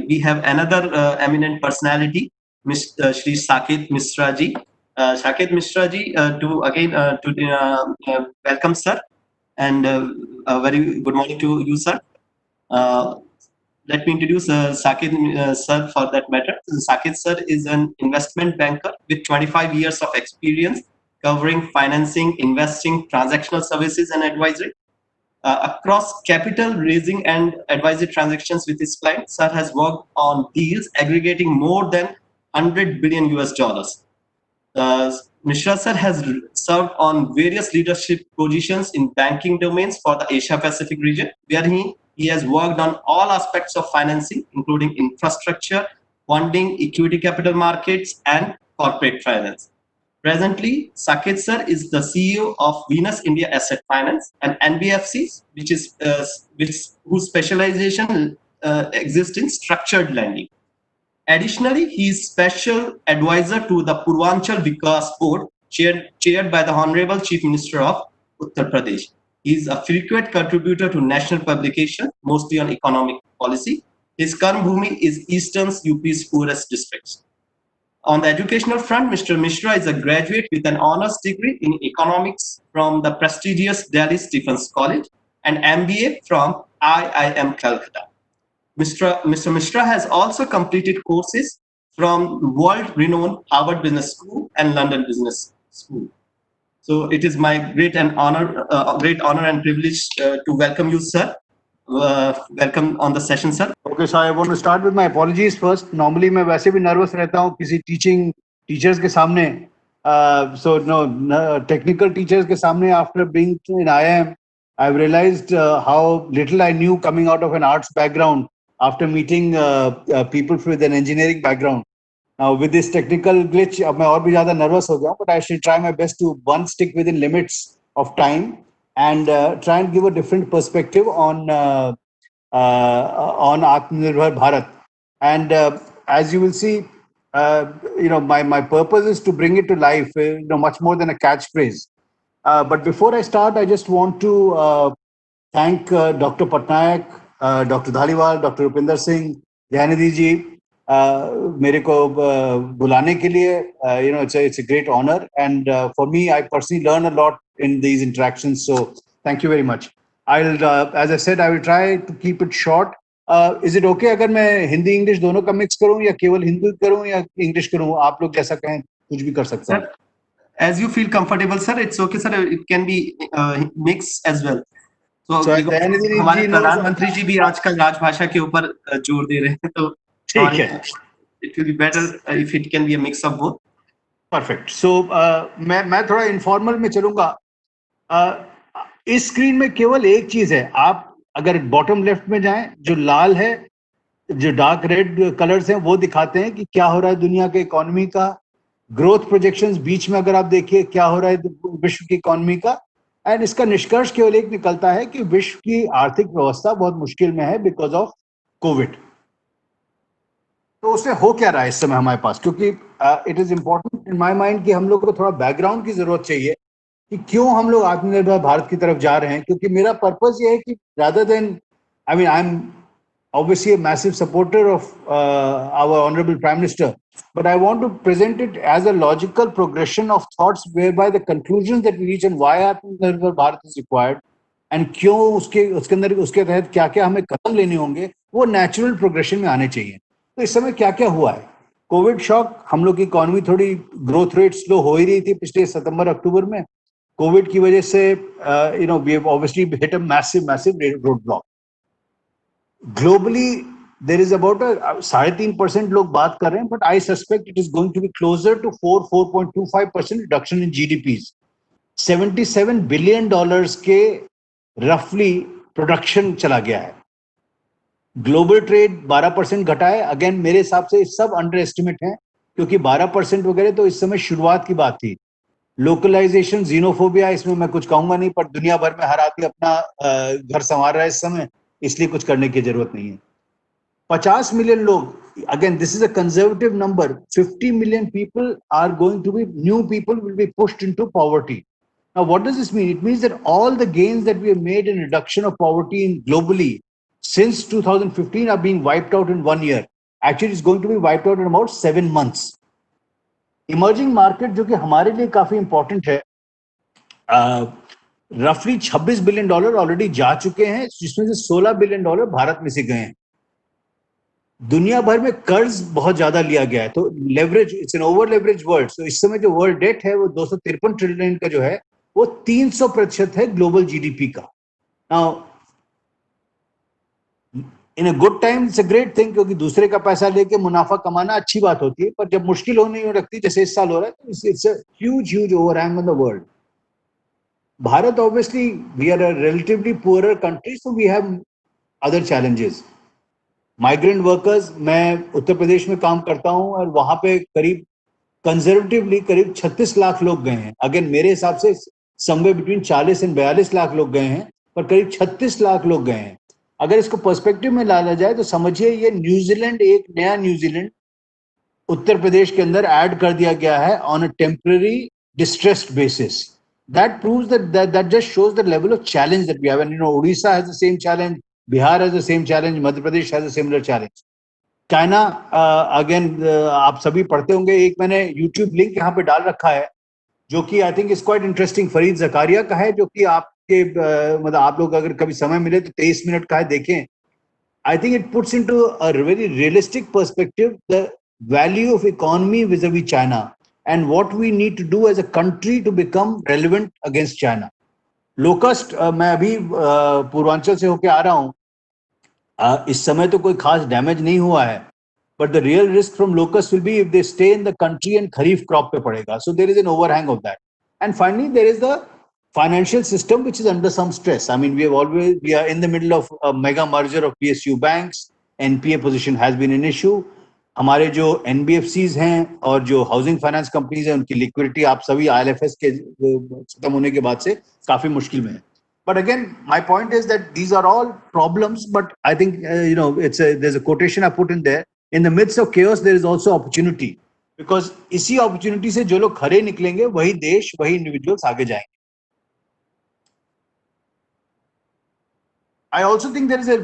we have another eminent personality, Mr. Shri Saket Mishra ji. Saket Mishra ji, welcome, sir, and a very good morning to you, sir. Let me introduce Saket sir for that matter. Saket sir is an investment banker with 25 years of experience covering financing, investing, transactional services, and advisory. Across capital raising and advisory transactions with his clients, sir has worked on deals aggregating more than 100 billion US dollars. Mishra sir has served on various leadership positions in banking domains for the Asia Pacific region, where he has worked on all aspects of financing, including infrastructure, funding, equity capital markets, and corporate finance. Presently, Saket sir is the CEO of Venus India Asset Finance, an NBFC, whose specialization exists in structured lending. Additionally, he is special advisor to the Purvanchal Vikas Board, chaired by the Honorable Chief Minister of Uttar Pradesh. He is a frequent contributor to national publications, mostly on economic policy. His Karmbhumi is Eastern's UP's poorest districts. On the educational front, Mr. Mishra is a graduate with an honors degree in economics from the prestigious Delhi Stephens College and MBA from IIM Calcutta. Mr. Mishra has also completed courses from world-renowned Harvard Business School and London Business School. So it is my great honor and privilege to welcome you, sir. Welcome on the session, sir. Okay, so I want to start with my apologies first. Normally, मैं वैसे भी nervous रहता हूँ किसी teachers के सामने. So no, technical teachers के सामने. After being in IIM, I've realized how little I knew coming out of an arts background after meeting people with an engineering background. Now with this technical glitch, अब मैं और भी ज़्यादा nervous हो गया हूँ. But I shall try my best to stick within limits of time and try and give a different perspective on Atmanirbhar Bharat. And as you will see, my purpose is to bring it to life, much more than a catchphrase. But before I start, I just want to thank Dr. Patnaik, Dr. Dhaliwal, Dr. Rupinder Singh, Jayanidhi ji, मेरे को बुलाने के लिए. It's a great honor, and for me, I personally learn a lot in these interactions. So thank you very much. I'll, as I said, I will try to keep it short. Is it okay अगर मैं Hindi English दोनों का mix करूं या केवल हिंदी करूं या English करूं? आप लोग जैसा कहें कुछ भी कर सकते हैं. As you feel comfortable, sir. It's okay, sir. It can be mixed as well. So हमारे प्रधानमंत्री जी भी आजकल राजभाषा के ऊपर जोर दे रहे हैं, तो ठीक है. It will be better if it can be a mix of both. Perfect. So मैं थोड़ा informal में चलूंगा. इस स्क्रीन में केवल एक चीज है. आप अगर बॉटम लेफ्ट में जाएं, जो लाल है, जो डार्क रेड कलर्स हैं, वो दिखाते हैं कि क्या हो रहा है दुनिया के इकोनॉमी का. ग्रोथ प्रोजेक्शंस बीच में अगर आप देखिए क्या हो रहा है विश्व की इकोनॉमी का. एंड इसका निष्कर्ष केवल एक निकलता है कि विश्व की आर्थिक व्यवस्था बहुत मुश्किल में है बिकॉज ऑफ कोविड. तो उससे हो क्या रहा है इस समय हमारे पास, क्योंकि it is important in my mind कि हम लोग को थोड़ा बैकग्राउंड की जरूरत चाहिए कि क्यों हम लोग आत्मनिर्भर भारत की तरफ जा रहे हैं. क्योंकि मेरा पर्पस ये है कि rather than, I mean, I'm obviously a massive supporter of our honorable Prime Minister, but I want to present it as a logical progression of thoughts whereby the conclusions that we reach and why Atmanirbhar Bharat is required and क्यों उसके अंदर उसके तहत क्या क्या हमें कदम लेने होंगे, वो नेचुरल प्रोग्रेशन में आने चाहिए. तो इस समय क्या क्या हुआ है. कोविड शॉक, हम लोग की इकोनॉमी थोड़ी ग्रोथ रेट स्लो हो ही रही थी पिछले सितंबर अक्टूबर में. कोविड की वजह से we have obviously hit a massive roadblock. Globally, there is about 3.5% लोग बात कर रहे हैं, but I suspect it is going to be closer to 4.25% reduction in GDPs. $77 billion के roughly production चला गया है. ग्लोबल ट्रेड 12% घटा है. अगेन मेरे हिसाब से सब अंडर एस्टिमेट है, क्योंकि 12% वगैरह तो इस समय शुरुआत की बात थी. लोकलाइजेशन, जीनोफोबिया, इसमें मैं कुछ कहूंगा नहीं, पर दुनिया भर में हर आदमी अपना घर संवार रहा है इस समय, इसलिए कुछ करने की जरूरत नहीं है. 50 मिलियन लोग, again this is a conservative number, 50 million people are going to be, new people will be pushed into poverty. Now what does this mean? It means that all the gains that we have made in reduction of poverty globally since 2015 are being wiped out in 1 year. actually it's going to be wiped out in about 7 months. Emerging market जो कि हमारे लिए काफी important है, रफली $26 billion already जा चुके हैं, जिसमें से $16 बिलियन भारत में से गए हैं। दुनिया भर में कर्ज बहुत ज्यादा लिया गया है, तो leverage, it's an over leverage world. तो इस समय जो वर्ल्ड डेट है वो 253 ट्रिलियन का जो है वो 300% है ग्लोबल जीडीपी का। Now in a good time it's a great thing, क्योंकि दूसरे का पैसा लेके मुनाफा कमाना अच्छी बात होती है, पर जब मुश्किल होने लगती, जैसे इस साल हो रहा है, तो it's a huge overhang on the world. Bharat, obviously we are a relatively poorer country, so we have other challenges. Migrant workers, मैं उत्तर प्रदेश में काम करता हूं और वहां पे करीब कंजर्वेटिवली करीब 36 लाख लोग गए हैं। अगेन मेरे हिसाब से समवेयर बिटवीन 40 और 42 लाख लोग गए हैं, पर करीब 36 लाख लोग गए हैं। अगर इसको पर्सपेक्टिव में लाया जाए तो समझिए ये न्यूजीलैंड, एक नया न्यूजीलैंड उत्तर प्रदेश के अंदर ऐड कर दिया गया है on a temporary distressed basis. That proves that just shows the level of challenge that we have. And you know, Odisha has the same challenge, Bihar has the same challenge, Madhya Pradesh has a similar challenge. China, again आप सभी पढ़ते होंगे, एक मैंने YouTube link यहाँ पे डाल रखा है जो कि I think is quite interesting, Fareed Zakaria का है, जो कि आपके मतलब आप लोग अगर कभी समय मिले तो 23 मिनट का है, देखें। I think it puts into a very realistic perspective the value of economy vis-a-vis China and what we need to do as a country to become relevant against China. Locust, मैं अभी पूर्वांचल से होके आ रहा हूँ, इस समय तो कोई खास डैमेज नहीं हुआ है, but the real risk from locust will be if they stay in the country and kharif crop पे पड़ेगा. So there is an overhang of that. And finally, there is the financial system which is under some stress. I mean, we are in the middle of a mega merger of PSU banks. NPA position has been an issue. हमारे जो NBFCs हैं और जो housing finance companies हैं, उनकी liquidity आप सभी IL&FS के खत्म होने के बाद से काफी मुश्किल में है। But again, my point is that these are all problems, but I think there's a quotation I put in there. In the midst of chaos, there is also opportunity, because इसी opportunity से जो लोग खरे निकलेंगे, वही देश, वही individuals आगे जाएंगे। I also think there is a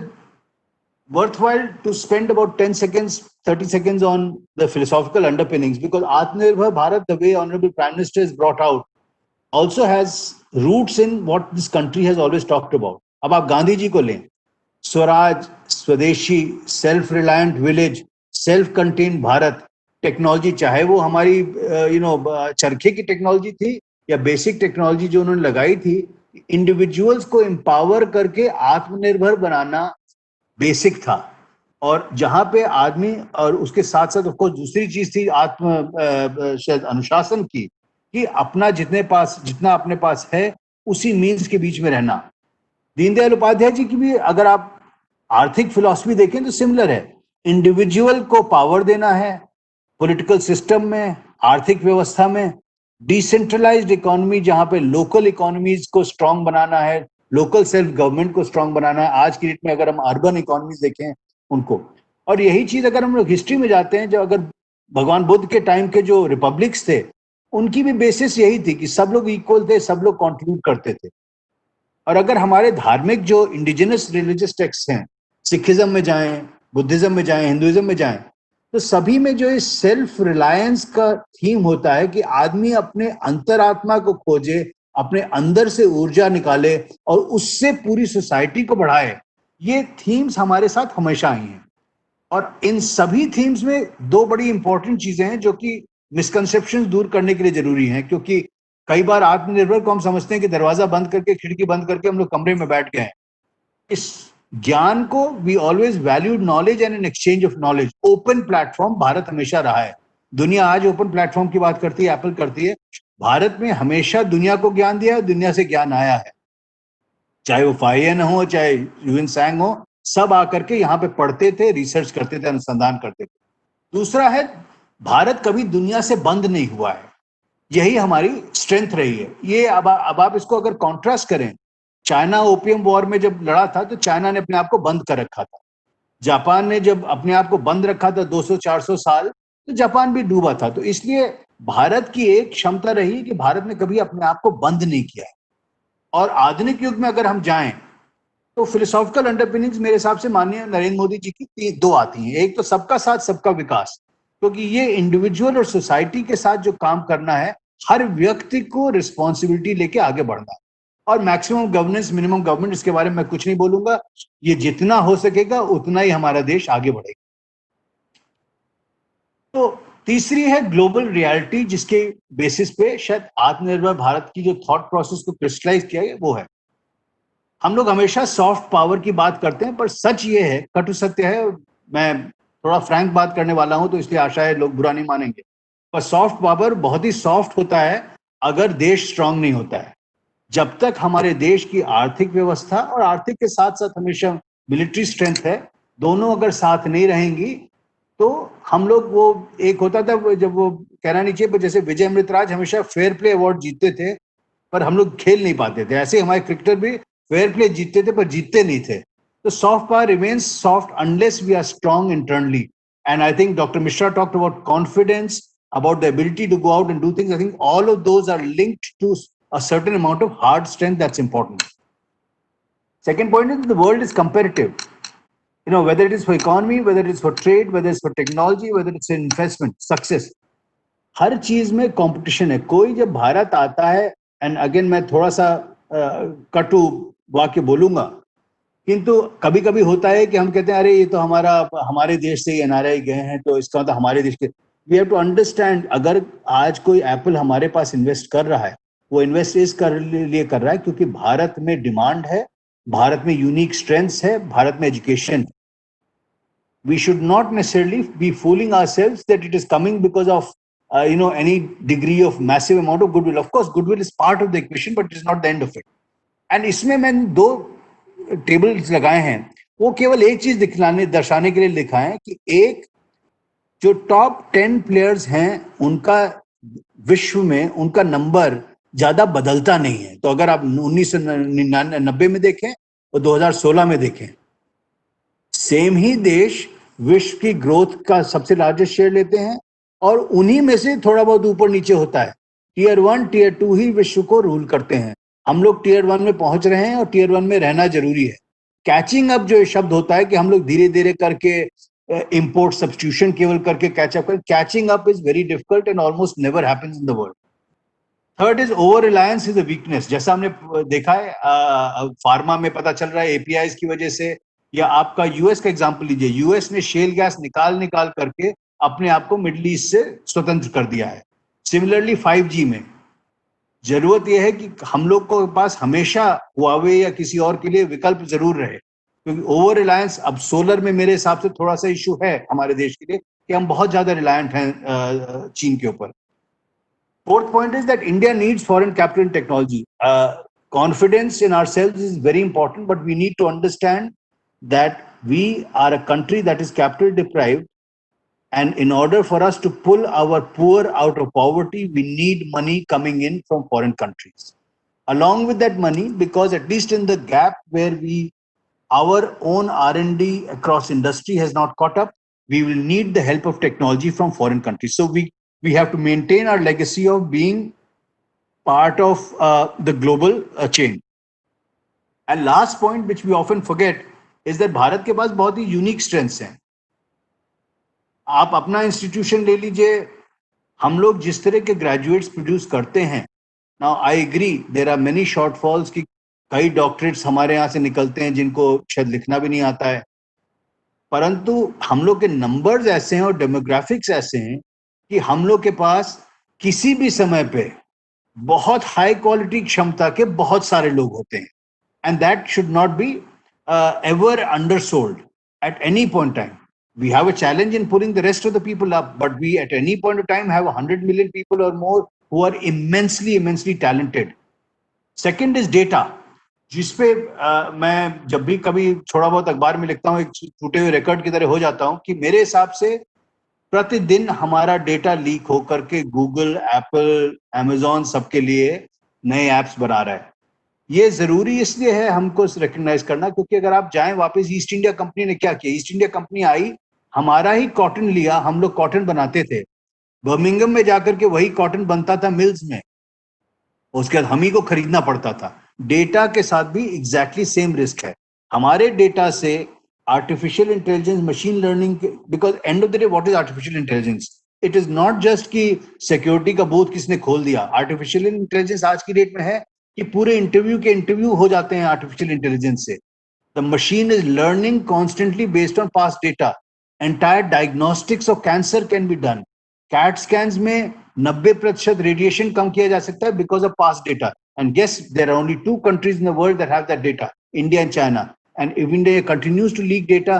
worthwhile to spend about 10 seconds, 30 seconds on the philosophical underpinnings, because Atmanirbhar Bharat, the way Honorable Prime Minister has brought out, also has roots in what this country has always talked about. अब आप गांधी जी को लें, स्वराज, स्वदेशी, self reliant village, self contained Bharat, technology, चाहे वो हमारी चरखे की टेक्नोलॉजी थी या बेसिक टेक्नोलॉजी जो उन्होंने लगाई थी, इंडिविजुअल्स को एम्पावर करके आत्मनिर्भर बनाना बेसिक था। और जहां पे आदमी, और उसके साथ साथ ऑफ कोर्स दूसरी चीज थी शायद अनुशासन की, कि अपना जितना अपने पास है उसी मीन्स के बीच में रहना। दीनदयाल उपाध्याय जी की भी अगर आप आर्थिक फिलॉसफी देखें तो सिमिलर है। इंडिविजुअल को पावर देना है पॉलिटिकल सिस्टम में, आर्थिक व्यवस्था में, डिसेंट्रलाइज्ड इकोनॉमी जहां पे लोकल इकोनॉमीज को स्ट्रांग बनाना है, लोकल सेल्फ गवर्नमेंट को स्ट्रांग बनाना है। आज की डेट में अगर हम अर्बन इकोनॉमीज देखें उनको, और यही चीज अगर हम लोग हिस्ट्री में जाते हैं, जो अगर भगवान बुद्ध के टाइम के जो रिपब्लिक्स थे, उनकी भी बेसिस यही थी कि सब लोग इक्वल थे, सब लोग कंट्रीब्यूट करते थे। और अगर हमारे धार्मिक जो इंडिजिनस रिलीजियस टेक्स्ट हैं, सिखिज्म में जाएं, बुद्धिज्म में जाएं, हिंदुइज्म में जाएं, तो सभी में जो इस सेल्फ रिलायंस का थीम होता है कि आदमी अपने अंतरात्मा को खोजे, अपने अंदर से ऊर्जा निकाले और उससे पूरी सोसाइटी को बढ़ाए। ये थीम्स हमारे साथ हमेशा आई हैं, और इन सभी थीम्स में दो बड़ी इंपॉर्टेंट चीजें हैं जो कि मिसकंसेप्शंस दूर करने के लिए जरूरी हैं। क्योंकि कई बार आत्मनिर्भर को हम समझते हैं कि दरवाजा बंद करके, खिड़की बंद करके हम लोग कमरे में बैठ गए हैं। इस ज्ञान को, we always valued knowledge and an exchange of knowledge. Open platform Bharat हमेशा रहा है। दुनिया आज ओपन प्लेटफॉर्म की बात करती है, एप्पल करती है, भारत में हमेशा दुनिया को ज्ञान दिया है, दुनिया से ज्ञान आया है। चाहे वो फाइयन हो, चाहे ह्यूएन सांग हो, सब आकर के यहाँ पे पढ़ते थे, रिसर्च करते थे, अनुसंधान करते थे। दूसरा है, भारत कभी दुनिया से बंद नहीं हुआ है, यही हमारी स्ट्रेंथ रही है। ये अब आप इसको अगर कॉन्ट्रास्ट करें, चाइना ओपियम वॉर में जब लड़ा था तो चाइना ने अपने आप को बंद कर रखा था। जापान ने जब अपने आप को बंद रखा था 200-400 साल, तो जापान भी डूबा था। तो इसलिए भारत की एक क्षमता रही कि भारत ने कभी अपने आप को बंद नहीं किया। और आधुनिक युग में अगर हम जाएं तो फिलोसॉफिकल अंडरपिनिंग्स मेरे हिसाब से माननीय नरेंद्र मोदी जी की दो आती हैं। एक तो सबका साथ सबका विकास, क्योंकि ये इंडिविजुअल और सोसाइटी के साथ जो काम करना है, हर व्यक्ति को रिस्पॉन्सिबिलिटी लेके आगे बढ़ना है। और मैक्सिमम गवर्नेंस, मिनिमम गवर्नमेंट, इसके बारे में मैं कुछ नहीं बोलूंगा। ये जितना हो सकेगा उतना ही हमारा देश आगे बढ़ेगा। तो तीसरी है ग्लोबल रियलिटी, जिसके बेसिस पे शायद आत्मनिर्भर भारत की जो थॉट प्रोसेस को क्रिस्टलाइज किया है वो है, हम लोग हमेशा सॉफ्ट पावर की बात करते हैं, पर सच ये है, कटु सत्य है, मैं थोड़ा फ्रैंक बात करने वाला हूं तो इसलिए आशा है लोग बुरा नहीं मानेंगे, पर सॉफ्ट पावर बहुत ही सॉफ्ट होता है अगर देश स्ट्रांग नहीं होता है। जब तक हमारे देश की आर्थिक व्यवस्था और आर्थिक के साथ साथ हमेशा मिलिट्री स्ट्रेंथ है, दोनों अगर साथ नहीं रहेंगी तो हम लोग, वो एक होता था जब, वो कहना नहीं चाहिए पर जैसे विजय अमृतराज हमेशा फेयर प्ले अवार्ड जीतते थे पर हम लोग खेल नहीं पाते थे, ऐसे हमारे क्रिकेटर भी फेयर प्ले जीतते थे पर जीतते नहीं थे। तो soft power remains soft unless we are strong internally, and I think doctor Mishra talked about confidence, about the ability to go out and do things. I think all of those are linked to a certain amount of hard strength that's important. Second point is the world is competitive. You know, whether it is for economy, whether it is for trade, whether it's for technology, whether it's in investment, success, हर चीज में competition है। कोई जब भारत आता है, and again मैं थोड़ा सा कटु वाक्य बोलूंगा, किंतु कभी कभी होता है कि हम कहते हैं अरे ये तो हमारे देश से एनआरआई गए हैं तो इसका मतलब हमारे देश के, वी हैव टू अंडरस्टैंड, अगर आज कोई एप्पल हमारे पास इन्वेस्ट कर रहा है, वो इन्वेस्ट इस कर लिए कर रहा है क्योंकि भारत में डिमांड है, भारत में यूनिक स्ट्रेंथ्स है, भारत में education. We should not necessarily be fooling ourselves that it is coming because of any degree of massive amount of goodwill. Of course, goodwill is part of the equation, but it is not the end of it. And इसमें मैंने दो tables लगाए हैं, वो केवल एक चीज दर्शाने के लिए लिखा है कि एक, जो टॉप 10 प्लेयर्स हैं उनका विश्व में उनका नंबर ज्यादा बदलता नहीं है। तो अगर आप 1999 में देखें और 2016 में देखें, सेम ही देश विश्व की ग्रोथ का सबसे लार्जेस्ट शेयर लेते हैं और उन्हीं में से थोड़ा बहुत ऊपर नीचे होता है। टीयर 1 टीयर 2 ही विश्व को रूल करते हैं। हम लोग टीयर 1 में पहुंच रहे हैं और टीयर 1 में रहना जरूरी है। कैचिंग अप जो शब्द होता है कि हम लोग धीरे धीरे करके इंपोर्ट सब्स्टिट्यूशन केवल करके कैचअप करें, catching up is very difficult and almost never happens in the world. Third is over Reliance is a weakness, जैसा हमने देखा है फार्मा में पता चल रहा है एपीआईज की वजह से, या आपका यूएस का एग्जांपल लीजिए, यूएस ने शेल गैस निकाल करके अपने आप को मिडिल ईस्ट से स्वतंत्र कर दिया है। सिमिलरली 5G में जरूरत यह है कि हम लोग को पास हमेशा हुआवे या किसी और के लिए विकल्प जरूर रहे, क्योंकि ओवर रिलायंस, अब सोलर में मेरे हिसाब से थोड़ा सा इश्यू है हमारे देश के लिए कि हम बहुत ज्यादा रिलायंट हैं चीन के ऊपर। Fourth point is that India needs foreign capital and technology. Confidence in ourselves is very important, but we need to understand that we are a country that is capital deprived, and in order for us to pull our poor out of poverty, we need money coming in from foreign countries. Along with that money, because at least in the gap where our own R&D across industry has not caught up, we will need the help of technology from foreign countries. So we have to maintain our legacy of being part of the global chain. And last point, which we often forget, is that Bharat के पास बहुत ही unique strengths हैं। आप अपना institution ले लीजिए, हम लोग जिस तरह के ग्रेजुएट्स प्रोड्यूस करते हैं, now I agree there are many shortfalls की, कई डॉक्टरेट्स हमारे यहाँ से निकलते हैं जिनको शायद लिखना भी नहीं आता है, परंतु हम लोग के नंबर्स ऐसे हैं और डेमोग्राफिक्स ऐसे हैं कि हम लोग के पास किसी भी समय पे बहुत हाई क्वालिटी क्षमता के बहुत सारे लोग होते हैं, and that should not be ever undersold at any point in time. We have a challenge in pulling the rest of the people up, but we at any point of time have 100 million people or more who are immensely talented. Second is data, जिसपे मैं जब भी कभी थोड़ा बहुत अखबार में लिखता हूँ, एक टूटे हुए रिकॉर्ड की तरह हो जाता हूँ कि मेरे हिसाब से प्रतिदिन हमारा डेटा लीक होकर के गूगल, एप्पल, अमेजॉन सबके लिए नए एप्स बना रहा है। ये जरूरी इसलिए है हमको रिकॉग्नाइज करना, क्योंकि अगर आप जाएं वापस, ईस्ट इंडिया कंपनी ने क्या किया, ईस्ट इंडिया कंपनी आई, हमारा ही कॉटन लिया, हम लोग कॉटन बनाते थे, बर्मिंघम में जाकर के वही कॉटन बनता था मिल्स में, उसके बाद हम ही को खरीदना पड़ता था। डेटा के साथ भी एग्जैक्टली सेम रिस्क है। हमारे डेटा से artificial intelligence, machine learning, because end of the day what is artificial intelligence? It is not just कि सिक्योरिटी का बूथ किसने खोल दिया। आर्टिफिशियल इंटेलिजेंस आज की डेट में है कि पूरे इंटरव्यू हो जाते हैं आर्टिफिशियल इंटेलिजेंस से। The machine is learning constantly based on past data. Entire diagnostics of cancer can be done. CAT scans में 90% रेडिएशन कम किया जा सकता है because of past data. And guess there are only 2 countries in the world that have that data, India and China. And if India continues to leak data,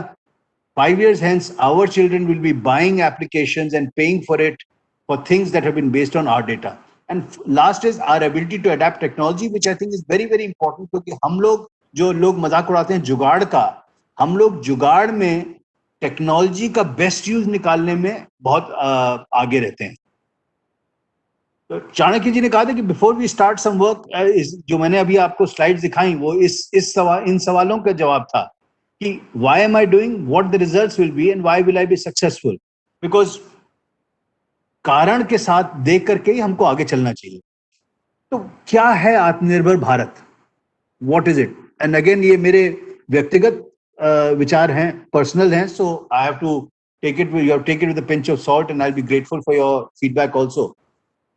5 years hence, our children will be buying applications and paying for it for things that have been based on our data. And last is our ability to adapt technology, which I think is very, very important, क्योंकि हम लोग जो लोग मजाक उड़ाते हैं जुगाड़ का, हम लोग जुगाड़ में टेक्नोलॉजी का बेस्ट यूज निकालने में बहुत आगे रहते हैं। तो चाणक्य जी ने कहा था कि before we start some work, जो मैंने अभी आपको स्लाइड्स दिखाई वो इन सवालों का जवाब था कि why am I doing, what the results will be and why will I be successful? Because कारण के साथ देख करके ही हमको आगे चलना चाहिए। तो क्या है आत्मनिर्भर Bharat? What is it? And again ये मेरे व्यक्तिगत विचार हैं, पर्सनल हैं, so I have to take it with a pinch of salt and I'll be grateful for your feedback also.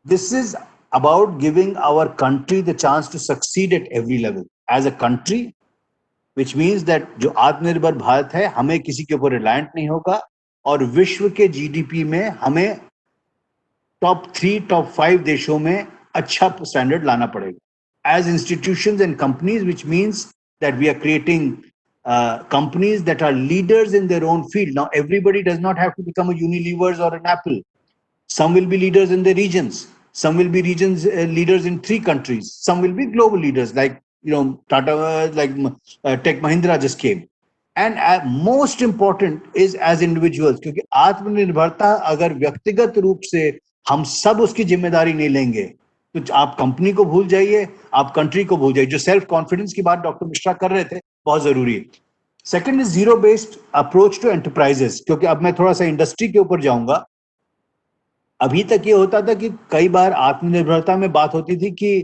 This is about giving our country the chance to succeed at every level as a country, which means that जो आत्मनिर्भर भारत है हमें किसी के ऊपर reliant नहीं होगा और विश्व के जीडीपी में हमें टॉप 3 टॉप 5 देशों में अच्छा स्टैंडर्ड लाना पड़ेगा as institutions and companies, which means that we are creating companies that are leaders in their own field. Now everybody does not have to become a Unilever's or an Apple. Some will be leaders in their regions. Some will be leaders in 3 countries. Some will be global leaders, like Tata, like Tech Mahindra just came. And most important is as individuals, क्योंकि आत्मनिर्भरता अगर व्यक्तिगत रूप से हम सब उसकी जिम्मेदारी नहीं लेंगे तो आप कंपनी को भूल जाइए, आप कंट्री को भूल जाइए। जो सेल्फ कॉन्फिडेंस की बात डॉक्टर मिश्रा कर रहे थे बहुत जरूरी है। Second is zero based approach to enterprises, क्योंकि अब मैं थोड़ा सा इंडस्ट्री के ऊपर जाऊंगा। अभी तक ये होता था कि कई बार आत्मनिर्भरता में बात होती थी कि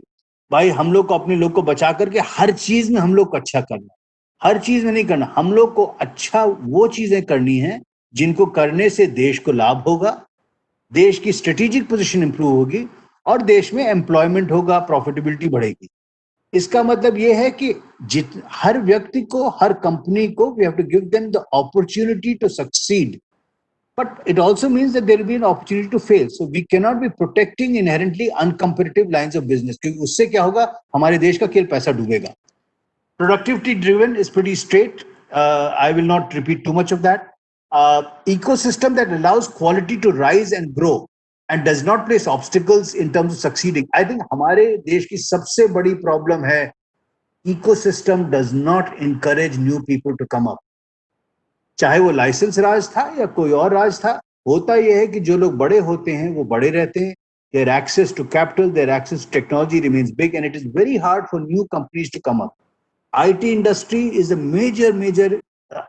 भाई हम लोग को अपने लोग को बचा करके हर चीज में हम लोग को अच्छा करना, हर चीज में नहीं करना, हम लोग को अच्छा वो चीजें करनी है जिनको करने से देश को लाभ होगा, देश की स्ट्रेटेजिक पोजीशन इंप्रूव होगी और देश में एम्प्लॉयमेंट होगा, प्रॉफिटेबिलिटी बढ़ेगी। इसका मतलब ये है कि हर व्यक्ति को, हर कंपनी को we have to give them the opportunity to succeed, but it also means that there will be an opportunity to fail. So we cannot be protecting inherently uncompetitive lines of business, क्योंकि उससे क्या होगा, हमारे देश का केवल पैसा डूबेगा। Productivity driven is pretty straight. I will not repeat too much of that. Ecosystem that allows quality to rise and grow and does not place obstacles in terms of succeeding. I think हमारे देश की सबसे बड़ी problem है ecosystem does not encourage new people to come up. चाहे वो licence राज था या कोई और राज था, होता यह है कि जो लोग बड़े होते हैं वो बड़े रहते हैं। Their access to capital, their access to technology remains big and it is very hard for new companies to come up. IT industry is a major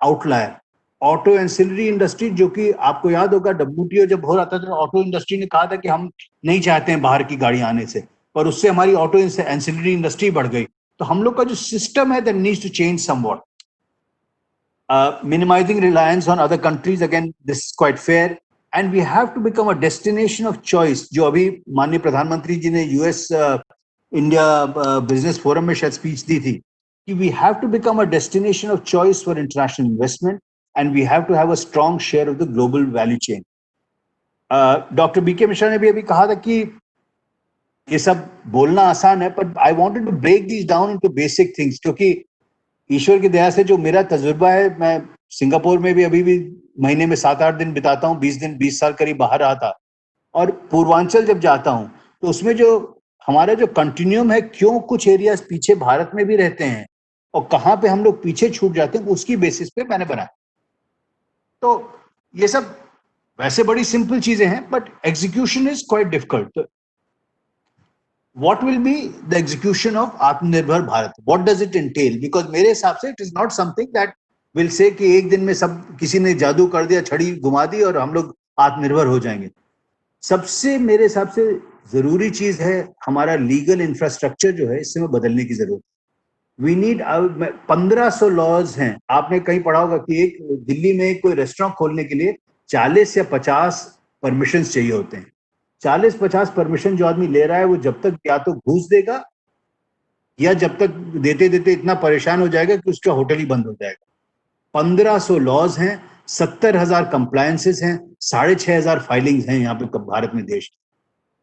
outlier. Auto ancillary industry, जो कि आपको याद होगा WTO जब हो रहा था तो ऑटो इंडस्ट्री ने कहा था कि हम नहीं चाहते हैं बाहर की गाड़ी आने से, पर उससे हमारी ऑटो एंसिलरी इंडस्ट्री बढ़ गई। तो हम लोग का जो सिस्टम है that needs to change somewhat. Minimizing reliance on other countries, again this is quite fair, and we have to become a destination of choice. जो अभी माननीय प्रधानमंत्री जी ने US इंडिया बिजनेस फोरम में शायद स्पीच दी थी कि we have to become a destination of choice for international investment and we have to have a strong share of the global value chain. Doctor BK Mishra ने भी अभी कहा था कि ये सब बोलना आसान है, पर I wanted to break these down into basic things, क्योंकि ईश्वर की दया से जो मेरा तजुर्बा है, मैं सिंगापुर में भी अभी भी महीने में 7-8 दिन बिताता हूँ, 20 साल करीब बाहर रहा था, और पूर्वांचल जब जाता हूँ तो उसमें जो हमारा जो कंटिन्यूम है, क्यों कुछ एरियाज पीछे भारत में भी रहते हैं और कहाँ पे हम लोग पीछे छूट जाते हैं, उसकी बेसिस पे मैंने बनाया। तो ये सब वैसे बड़ी सिंपल चीजें हैं, but execution is quite difficult. What will be the execution of Atmanirbhar Bharat? What does it entail? Because मेरे हिसाब से it is not something that will say कि एक दिन में सब किसी ने जादू कर दिया, छड़ी घुमा दी और हम लोग आत्मनिर्भर हो जाएंगे। सबसे मेरे हिसाब से जरूरी चीज है हमारा लीगल इंफ्रास्ट्रक्चर जो है, इससे में बदलने की जरूरत है। वी नीड 1500 लॉज हैं। आपने कहीं पढ़ा होगा कि एक दिल्ली में कोई रेस्टोरेंट खोलने के लिए 40 या 50 परमिशन चाहिए होते हैं। 40-50 परमिशन जो आदमी ले रहा है वो जब तक या तो घूस देगा या जब तक देते देते इतना परेशान हो जाएगा कि उसका होटल ही बंद हो जाएगा। 1500 लॉज हैं, 70,000 कंप्लायंसेस हैं, 6,500 फाइलिंग्स हैं यहाँ पे भारत में देश।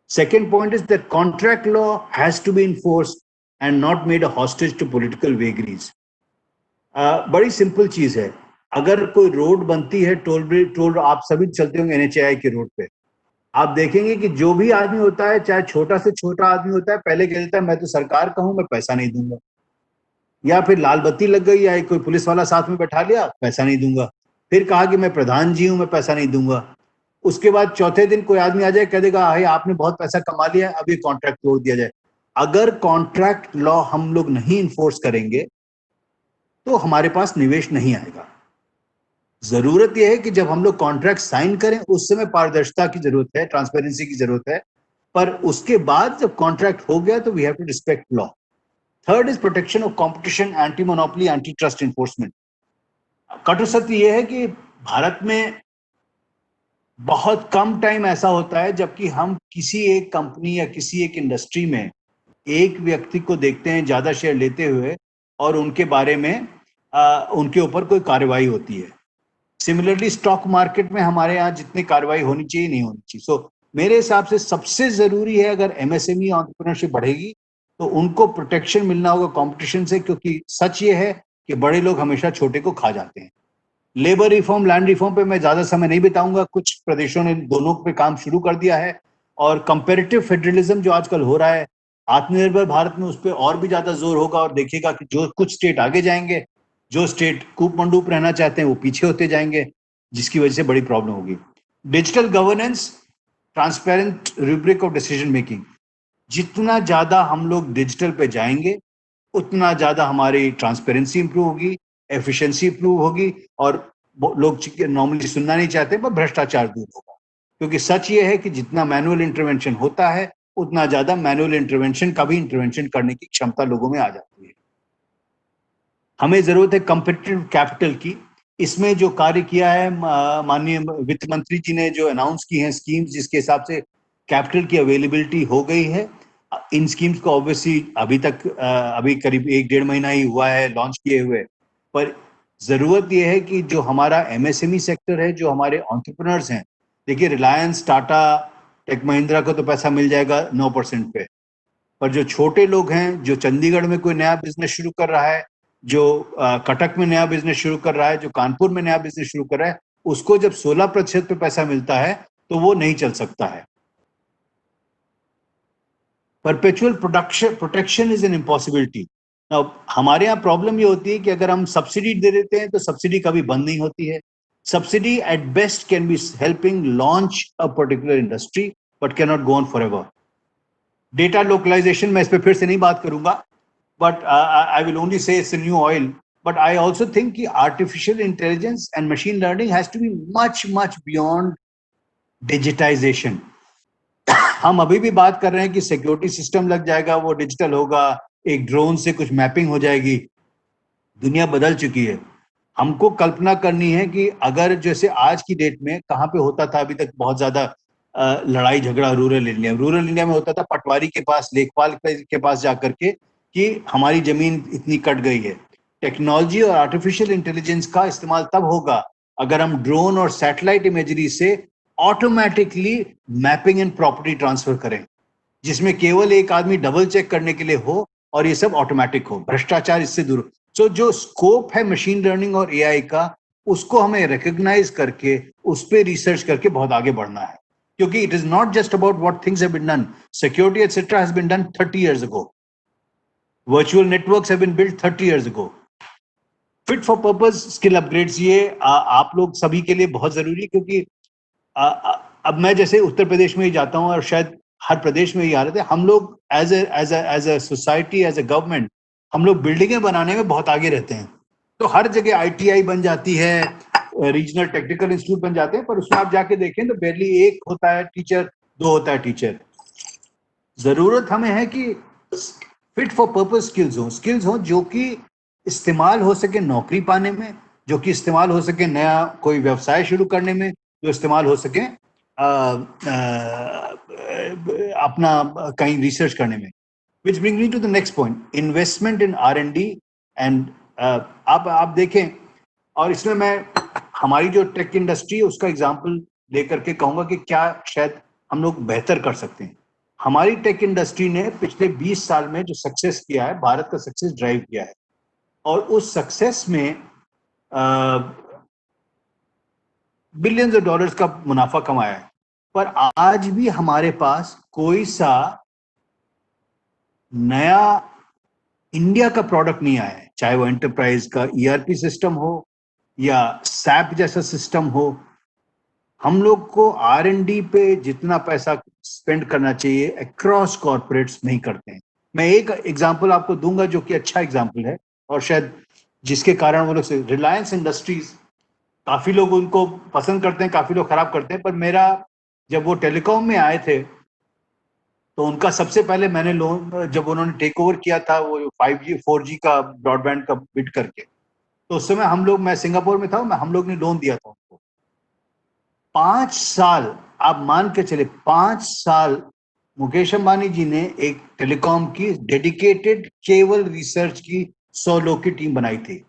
Second point is that contract law has to be enforced and not made a hostage to political vagaries. बड़ी सिंपल चीज है। अगर कोई रोड बनती है, टोल आप सभी चलते होंगे NHAI के रोड पे, आप देखेंगे कि जो भी आदमी होता है, चाहे छोटा से छोटा आदमी होता है, पहले कह देता है मैं तो सरकार का हूं, मैं पैसा नहीं दूंगा। या फिर लाल बत्ती लग गई या कोई पुलिस वाला साथ में बैठा लिया, पैसा नहीं दूंगा। फिर कहा कि मैं प्रधान जी हूं, मैं पैसा नहीं दूंगा। उसके बाद चौथे दिन कोई आदमी आ जाए, कह देगा भाई आपने बहुत पैसा कमा लिया, अब ये कॉन्ट्रैक्ट तोड़ दिया जाए। अगर कॉन्ट्रैक्ट लॉ हम लोग नहीं इन्फोर्स करेंगे तो हमारे पास निवेश नहीं आएगा। जरूरत यह है कि जब हम लोग कॉन्ट्रैक्ट साइन करें उस समय पारदर्शिता की जरूरत है, ट्रांसपेरेंसी की जरूरत है, पर उसके बाद जब कॉन्ट्रैक्ट हो गया तो we have to respect law. Third is protection of competition, anti monopoly, anti trust enforcement. कटु सत्य यह है कि भारत में बहुत कम टाइम ऐसा होता है जबकि हम किसी एक कंपनी या किसी एक इंडस्ट्री में एक व्यक्ति को देखते हैं ज्यादा शेयर लेते हुए और उनके बारे में उनके ऊपर कोई कार्रवाई होती है। सिमिलरली स्टॉक मार्केट में हमारे यहाँ जितनी कार्रवाई होनी चाहिए नहीं होनी चाहिए। सो मेरे हिसाब से सबसे जरूरी है, अगर MSME एंटरप्रेन्योरशिप बढ़ेगी तो उनको प्रोटेक्शन मिलना होगा कंपटीशन से, क्योंकि सच ये है कि बड़े लोग हमेशा छोटे को खा जाते हैं। लेबर रिफॉर्म, लैंड रिफॉर्म पे मैं ज्यादा समय नहीं बिताऊंगा, कुछ प्रदेशों ने दोनों पे काम शुरू कर दिया है। और कंपेरेटिव फेडरलिज्म जो आजकल हो रहा है, आत्मनिर्भर भारत में उस पर और भी ज्यादा जोर होगा। और देखिएगा कि जो कुछ स्टेट आगे जाएंगे, जो स्टेट कूप मंडूप रहना चाहते हैं वो पीछे होते जाएंगे, जिसकी वजह से बड़ी प्रॉब्लम होगी। Digital governance, transparent rubric of decision making, जितना ज्यादा हम लोग डिजिटल पे जाएंगे उतना ज्यादा हमारी ट्रांसपेरेंसी इंप्रूव होगी, एफिशिएंसी इंप्रूव होगी, और लोग नॉर्मली सुनना नहीं चाहते पर भ्रष्टाचार दूर होगा। क्योंकि सच ये है कि जितना मैनुअल इंटरवेंशन होता है उतना ज्यादा मैनुअल इंटरवेंशन का भी इंटरवेंशन करने की क्षमता लोगों में आ जाती है। हमें जरूरत है कॉम्पिटिटिव कैपिटल की। इसमें जो कार्य किया है माननीय वित्त मंत्री जी ने, जो अनाउंस की हैं स्कीम्स, जिसके हिसाब से कैपिटल की अवेलेबिलिटी हो गई है, इन स्कीम्स को ऑब्वियसली अभी करीब 1-1.5 महीना ही हुआ है लॉन्च किए हुए, पर जरूरत यह है कि जो हमारा MSME सेक्टर है, जो हमारे एंटरप्रेन्योर्स हैं, देखिए रिलायंस, टाटा, टेक महिंद्रा को तो पैसा मिल जाएगा 9% पे, पर जो छोटे लोग हैं, जो चंडीगढ़ में कोई नया बिजनेस शुरू कर रहा है, जो कटक में नया बिजनेस शुरू कर रहा है, जो कानपुर में नया बिजनेस शुरू कर रहा है, उसको जब 16% पे पैसा मिलता है तो वो नहीं चल सकता है। Perpetual protection is an impossibility. हमारे यहाँ प्रॉब्लम ये होती है कि अगर हम सब्सिडी दे देते हैं तो सब्सिडी कभी बंद नहीं होती है। Subsidy at best can be helping launch a particular industry but can not go on for ever. Data localisation, मैं इस पर फिर से नहीं बात करूंगा, but I will only say it's a new oil. But I also think कि artificial intelligence and machine learning has to be much much beyond digitisation. हम अभी भी बात कर रहे हैं कि सिक्योरिटी सिस्टम लग जाएगा, वो डिजिटल होगा, एक ड्रोन से कुछ मैपिंग हो जाएगी। दुनिया बदल चुकी है। हमको कल्पना करनी है कि अगर जैसे आज की डेट में कहाँ पे होता था अभी तक बहुत ज्यादा लड़ाई झगड़ा, रूरल इंडिया में होता था पटवारी के पास, लेखपाल के पास जाकर के कि हमारी जमीन इतनी कट गई है। टेक्नोलॉजी और आर्टिफिशियल इंटेलिजेंस का इस्तेमाल तब होगा अगर हम ड्रोन और सैटेलाइट इमेजरी से automatically mapping and property transfer करें, जिसमें केवल एक आदमी डबल चेक करने के लिए हो और ये सब ऑटोमेटिक हो, भ्रष्टाचार इससे दूर। सो जो स्कोप है मशीन लर्निंग और AI का, उसको हमें रिकॉग्नाइज करके उस पर रिसर्च करके बहुत आगे बढ़ना है, क्योंकि it is not just about what things have been done. Security etcetera has been done 30 years ago. Virtual networks have been built 30 years ago. Fit for purpose skill upgrades, ये आप लोग सभी के लिए बहुत जरूरी है, क्योंकि अब मैं जैसे उत्तर प्रदेश में ही जाता हूं और शायद हर प्रदेश में ही हालत है, हम लोग as a society, as a government, हम लोग बिल्डिंगें बनाने में बहुत आगे रहते हैं। तो हर जगह ITI बन जाती है, रीजनल टेक्निकल इंस्टीट्यूट बन जाते हैं, पर उसमें आप जाके देखें तो बेरली एक होता है टीचर, 2 होता है टीचर। जरूरत हमें है कि फिट फॉर पर्पस स्किल्स हो जो कि इस्तेमाल हो सके नौकरी पाने में, जो कि इस्तेमाल हो सके नया कोई व्यवसाय शुरू करने में, जो इस्तेमाल हो सके अपना कहीं रिसर्च करने में. Which brings me to the next point, investment in R&D and आप देखें, और इसमें मैं हमारी जो टेक इंडस्ट्री है उसका एग्जांपल लेकर के कहूंगा कि क्या शायद हम लोग बेहतर कर सकते हैं. हमारी टेक इंडस्ट्री ने पिछले 20 साल में जो सक्सेस किया है, भारत का सक्सेस ड्राइव किया है, और उस सक्सेस में बिलियंस ऑफ डॉलर्स का मुनाफा कमाया है. पर आज भी हमारे पास कोई सा नया इंडिया का प्रोडक्ट नहीं आया है, चाहे वो एंटरप्राइज का ईआरपी सिस्टम हो या सैप जैसा सिस्टम हो. हम लोग को R&D पे जितना पैसा स्पेंड करना चाहिए अक्रॉस कॉर्पोरेट्स नहीं करते हैं. मैं एक एग्जांपल आपको दूंगा जो कि अच्छा एग्जांपल है, और शायद जिसके कारण वो लोग से रिलायंस इंडस्ट्रीज, काफी लोग उनको पसंद करते हैं, काफी लोग खराब करते हैं, पर मेरा जब वो टेलीकॉम में आए थे तो उनका सबसे पहले मैंने लोन, जब उन्होंने टेक ओवर किया था वो 5G 4G का ब्रॉडबैंड का बिड करके, तो उस समय हम लोग, मैं सिंगापुर में था, हम लोग ने लोन दिया था उनको. 5 साल, आप मान के चले 5 साल मुकेश अंबानी जी ने एक टेलीकॉम की डेडिकेटेड केवल रिसर्च की 100 लोग की टीम बनाई थी.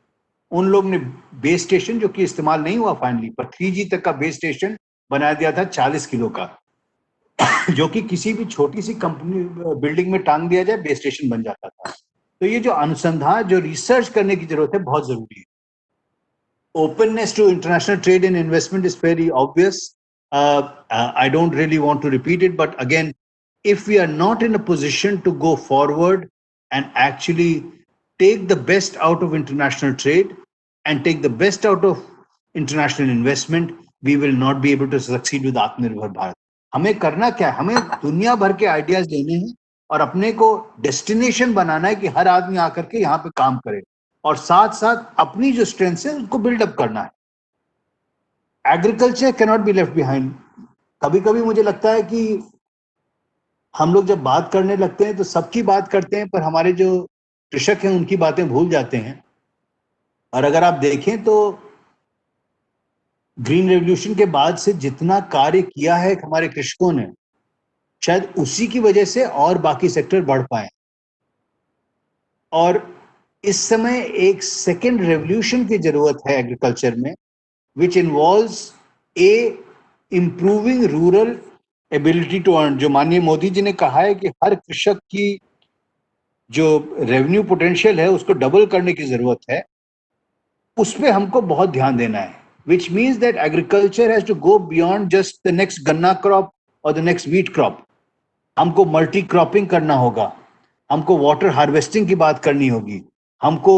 उन लोग ने बेस स्टेशन, जो कि इस्तेमाल नहीं हुआ फाइनली, पर 3G तक का बेस स्टेशन बना दिया था 40 किलो का, जो कि किसी भी छोटी सी कंपनी बिल्डिंग में टांग दिया जाए बेस स्टेशन बन जाता था. तो ये जो अनुसंधान, जो रिसर्च करने की जरूरत है, बहुत जरूरी है. Openness to international trade and investment is very obvious. I don't really want to repeat it, but again, if we are not in a position to go forward and actually take the best out of international trade and take the best out of international investment, we will not be able to succeed with Atmanirbhar Bharat. हमें करना क्या है? हमें दुनिया भर के ideas लेने हैं और अपने को डेस्टिनेशन बनाना है कि हर आदमी आकर के यहाँ पे काम करे, और साथ साथ अपनी जो स्ट्रेंथ है उसको बिल्डअप करना है. Agriculture can not be left behind. कभी कभी मुझे लगता है कि हम लोग जब बात करने लगते हैं तो सबकी बात करते हैं, पर हमारे जो कृषक हैं उनकी बातें भूल जाते हैं. और अगर आप देखें तो ग्रीन रेवोल्यूशन के बाद से जितना कार्य किया है हमारे कृषकों ने, शायद उसी की वजह से और बाकी सेक्टर बढ़ पाए. और इस समय एक सेकेंड रेवोल्यूशन की जरूरत है एग्रीकल्चर में, which involves a improving rural ability to earn. जो माननीय मोदी जी ने कहा है कि हर कृषक की जो रेवेन्यू पोटेंशियल है उसको डबल करने की जरूरत है, उस पे हमको बहुत ध्यान देना है. which means that agriculture has to go beyond just the next गन्ना crop or the next wheat crop. हमको मल्टी क्रॉपिंग करना होगा, हमको वाटर हार्वेस्टिंग की बात करनी होगी, हमको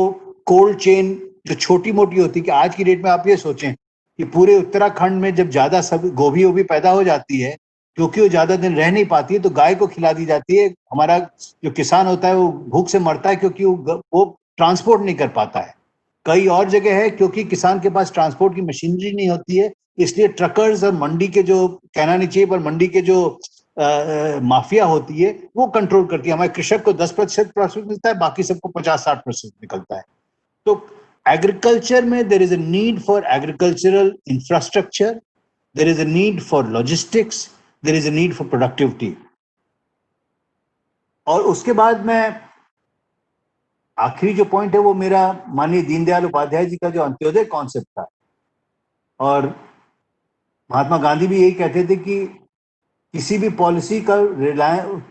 कोल्ड चेन जो छोटी मोटी होती है, कि आज की डेट में आप ये सोचें कि पूरे उत्तराखंड में जब ज्यादा सब गोभी वोभी पैदा हो जाती है, क्योंकि वो ज्यादा दिन रह नहीं पाती है, तो गाय को खिला दी जाती है. हमारा जो किसान होता है वो भूख से मरता है क्योंकि वो ट्रांसपोर्ट नहीं कर पाता है. कई और जगह है क्योंकि किसान के पास ट्रांसपोर्ट की मशीनरी नहीं होती है, इसलिए ट्रकर्स और मंडी के जो, कहना नहीं चाहिए पर मंडी के जो माफिया होती है वो कंट्रोल करती है. हमारे कृषक को 10% प्रॉफिट मिलता है, बाकी सबको 50-60% निकलता है. तो एग्रीकल्चर में there is a need for agricultural infrastructure, there is a need for logistics, there is a need for productivity. और उसके बाद मैं आखिरी जो पॉइंट है वो मेरा माननीय दीनदयाल उपाध्याय जी का जो अंत्योदय कॉन्सेप्ट था, और महात्मा गांधी भी यही कहते थे कि किसी भी पॉलिसी का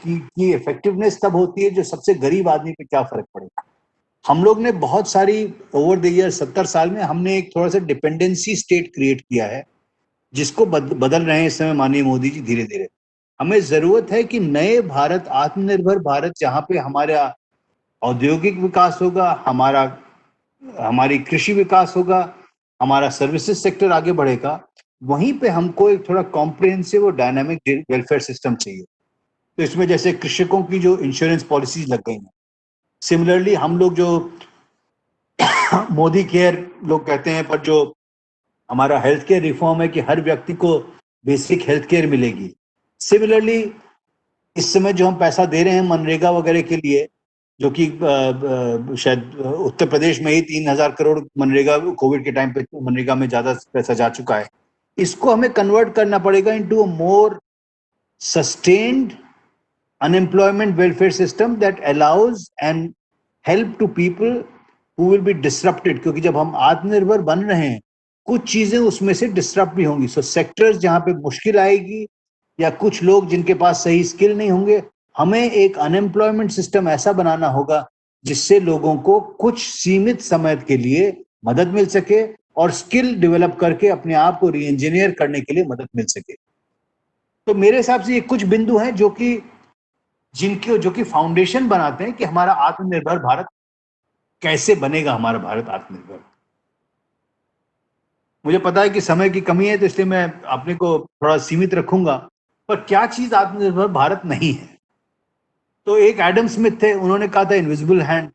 की इफेक्टिवनेस तब होती है जो सबसे गरीब आदमी पे क्या फर्क पड़ेगा. हम लोग ने बहुत सारी ओवर द ईयर 70 साल में हमने एक थोड़ा सा डिपेंडेंसी स्टेट क्रिएट किया है, जिसको बदल रहे हैं इस समय माननीय मोदी जी धीरे धीरे. हमें जरूरत है कि नए भारत, आत्मनिर्भर भारत, जहां पे हमारा औद्योगिक विकास होगा, हमारी कृषि विकास होगा, हमारा सर्विसेज सेक्टर आगे बढ़ेगा, वहीं पे हमको एक थोड़ा कॉम्प्रिहेंसिव और डायनामिक वेलफेयर सिस्टम चाहिए. तो इसमें जैसे कृषकों की जो इंश्योरेंस पॉलिसीज लग गई हैं, सिमिलरली हम लोग जो मोदी केयर लोग कहते हैं, पर जो हमारा हेल्थ केयर रिफॉर्म है कि हर व्यक्ति को बेसिक हेल्थ केयर मिलेगी. सिमिलरली इस समय जो हम पैसा दे रहे हैं मनरेगा वगैरह के लिए, जो कि शायद उत्तर प्रदेश में ही 3,000 करोड़ मनरेगा कोविड के टाइम पे मनरेगा में ज्यादा पैसा जा चुका है। इसको हमें कन्वर्ट करना पड़ेगा into a more sustained unemployment welfare system that allows and help to people who will be disrupted, क्योंकि जब हम आत्मनिर्भर बन रहे हैं कुछ चीजें उसमें से डिस्टर्ब भी होंगी। सो सेक्टर्स जहां पे मुश्किल आएगी या कुछ लोग जिनके पास सही स्किल नहीं होंगे, हमें एक अनएम्प्लॉयमेंट सिस्टम ऐसा बनाना होगा जिससे लोगों को कुछ सीमित समय के लिए मदद मिल सके और स्किल डेवलप करके अपने आप को री इंजीनियर करने के लिए मदद मिल सके। तो मेरे हिसाब से ये कुछ बिंदु हैं जो कि फाउंडेशन बनाते हैं कि हमारा आत्मनिर्भर भारत कैसे बनेगा। हमारा भारत आत्मनिर्भर, मुझे पता है कि समय की कमी है तो इसलिए मैं अपने को थोड़ा सीमित रखूंगा, पर क्या चीज आत्मनिर्भर भारत नहीं है? तो एक एडम स्मिथ थे, उन्होंने कहा था इनविजिबल हैंड।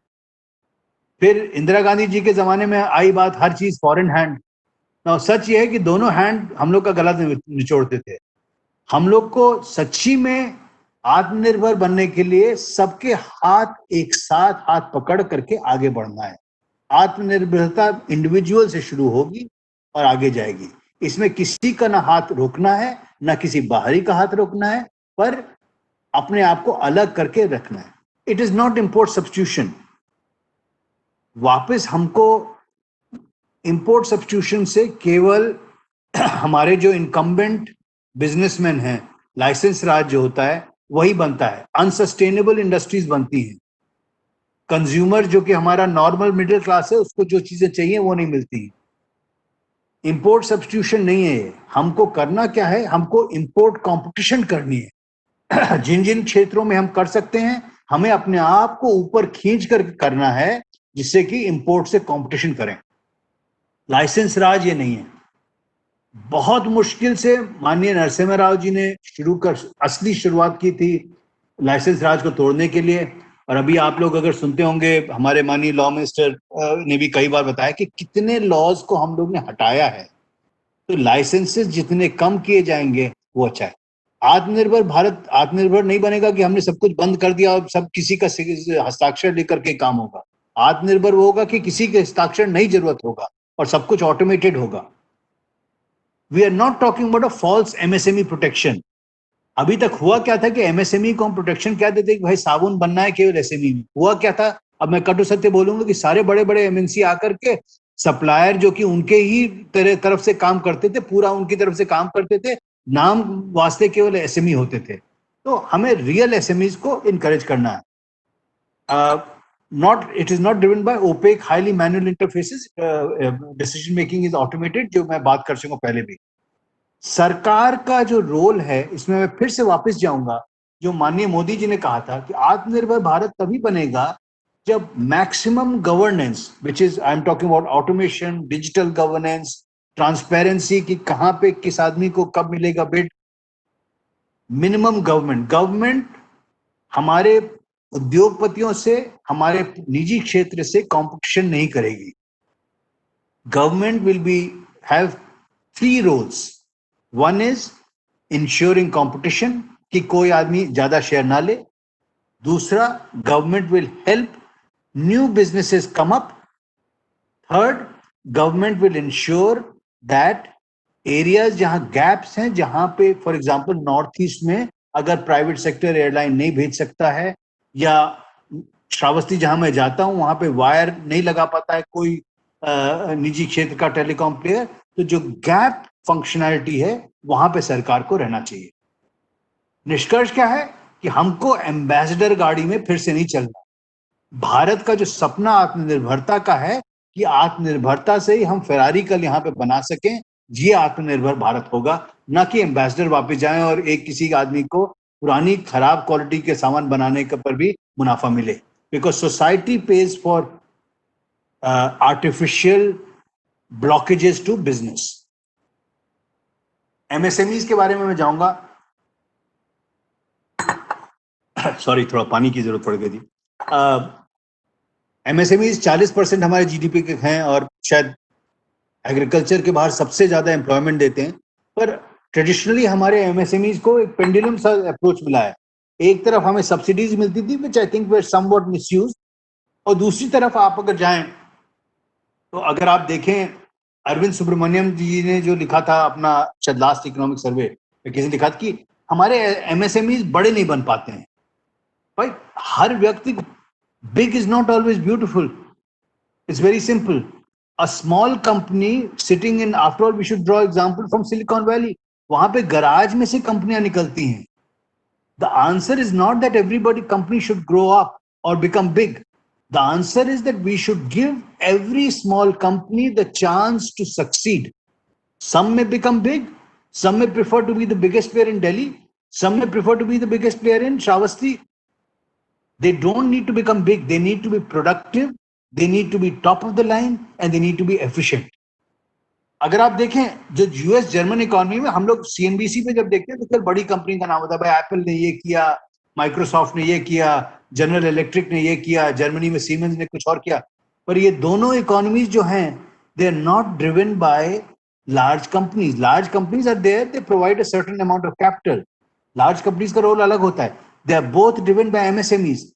फिर इंदिरा गांधी जी के जमाने में आई बात हर चीज फॉरेन हैंड। ना सच ये है कि दोनों हैंड हम लोग का गला निचोड़ते थे। हम लोग को सच्ची में आत्मनिर्भर बनने के लिए सबके हाथ एक साथ हाथ पकड़ करके आगे बढ़ना है। आत्मनिर्भरता इंडिविजुअल से शुरू होगी और आगे जाएगी। इसमें किसी का ना हाथ रोकना है, ना किसी बाहरी का हाथ रोकना है, पर अपने आप को अलग करके रखना है। It is not import substitution. वापस हमको इंपोर्ट सब्स्टिट्यूशन से केवल हमारे जो इनकम्बेंट बिजनेसमैन हैं, लाइसेंस राज जो होता है वही बनता है। अनसस्टेनेबल इंडस्ट्रीज बनती हैं। कंज्यूमर जो कि हमारा नॉर्मल मिडिल क्लास है, उसको जो चीजें चाहिए वो नहीं मिलती। इंपोर्ट सब्स्टिट्यूशन नहीं है ये। हमको करना क्या है? हमको इंपोर्ट कंपटीशन करनी है। जिन जिन क्षेत्रों में हम कर सकते हैं, हमें अपने आप को ऊपर खींच कर करना है जिससे कि इंपोर्ट से कंपटीशन करें। लाइसेंस राज ये नहीं है। बहुत मुश्किल से माननीय नरसिम्हा राव जी ने असली शुरुआत की थी लाइसेंस राज को तोड़ने के लिए। और अभी आप लोग अगर सुनते होंगे, हमारे माननीय लॉ मिनिस्टर ने भी कई बार बताया कि कितने लॉज को हम लोग ने हटाया है। तो लाइसेंसेस जितने कम किए जाएंगे वो अच्छा है। आत्मनिर्भर भारत आत्मनिर्भर नहीं बनेगा कि हमने सब कुछ बंद कर दिया और सब किसी का हस्ताक्षर लेकर के काम होगा। आत्मनिर्भर वो होगा कि किसी के हस्ताक्षर नहीं जरूरत होगा और सब कुछ ऑटोमेटेड होगा। We are not talking about a false MSME protection. अभी तक हुआ क्या था कि एमएसएमई को हम प्रोटेक्शन क्या देते कि भाई साबुन बनना है केवल एसएमई में। हुआ क्या था, अब मैं कटु सत्य बोलूंगा कि सारे बड़े बड़े एमएनसी आकर के सप्लायर जो कि उनके ही तरफ से काम करते थे, पूरा उनकी तरफ से काम करते थे, नाम वास्ते केवल एसएमई होते थे। तो हमें रियल एसएमईज को इनकरेज करना है। it is not driven by opaque highly manual interfaces. Decision making is automated, जो मैं बात कर चुका पहले भी। सरकार का जो रोल है इसमें मैं फिर से वापस जाऊंगा, जो माननीय मोदी जी ने कहा था कि आत्मनिर्भर भारत तभी बनेगा जब maximum governance, which is I am talking about automation, digital governance, transparency कि कहां पे किस आदमी को कब मिलेगा बिड, मिनिमम गवर्नमेंट हमारे उद्योगपतियों से, हमारे निजी क्षेत्र से कंपटीशन नहीं करेगी। Government will be have 3 roles. One is ensuring competition कि कोई आदमी ज्यादा शेयर ना ले। दूसरा, government will help new businesses come up. Third, government will ensure that areas जहां गैप्स हैं, जहां पे फॉर एग्जांपल नॉर्थ ईस्ट में अगर प्राइवेट सेक्टर एयरलाइन नहीं भेज सकता है, या श्रावस्ती जहां मैं जाता हूं वहां पे वायर नहीं लगा पाता है कोई निजी क्षेत्र का टेलीकॉम प्लेयर, तो जो गैप फंक्शनैलिटी है वहां पे सरकार को रहना चाहिए। निष्कर्ष क्या है कि हमको एम्बेसडर गाड़ी में फिर से नहीं चलना। भारत का जो सपना आत्मनिर्भरता का है कि आत्मनिर्भरता से ही हम फेरारी कल यहाँ पे बना सकें, ये आत्मनिर्भर भारत होगा, ना कि एम्बेसडर वापस जाएं और एक किसी आदमी को पुरानी खराब क्वालिटी के सामान बनाने के पर भी मुनाफा मिले। Because society pays for artificial blockages to business. MSMEs के बारे में मैं जाऊंगा। सॉरी, थोड़ा पानी की जरूरत पड़ गई थी। एमएसएमईज 40% हमारे जीडीपी के हैं और शायद एग्रीकल्चर के बाहर सबसे ज्यादा एम्प्लॉयमेंट देते हैं। पर ट्रेडिशनली हमारे एमएसएमईज को एक पेंडुलम सा अप्रोच मिला है। एक तरफ हमें सब्सिडीज मिलती थी which I think were somewhat misuse, और दूसरी तरफ आप अगर जाएं तो अगर आप देखें अरविंद सुब्रमण्यम जी ने जो लिखा था अपना शायद लास्ट इकोनॉमिक सर्वे किसी ने लिखा था कि हमारे एमएसएमई बड़े नहीं बन पाते हैं। भाई हर व्यक्ति, big is not always beautiful, it's very simple. A small company sitting in, after all we should draw example from Silicon Valley, वहां पे गराज में से कंपनियां निकलती हैं। The answer is not that everybody company should grow up or become big. The answer is that we should give every small company the chance to succeed. Some may become big, some may prefer to be the biggest player in Delhi, some may prefer to be the biggest player in Shravasti. They don't need to become big, they need to be productive, they need to be top of the line, and they need to be efficient. अगर आप देखें जो US German economy में, हम लोग CNBC पे जब देखते हैं तो फिर बड़ी कंपनी का नाम होता है, भाई एप्पल ने ये किया, माइक्रोसॉफ्ट ने ये किया, जनरल इलेक्ट्रिक ने ये किया, जर्मनी में सीमेंस ने कुछ और किया। पर ये दोनों इकोनॉमीज जो हैं, they are not driven by large companies. Large companies are there, they provide a certain amount of capital. Large companies का रोल अलग होता है। They are both driven by MSMEs.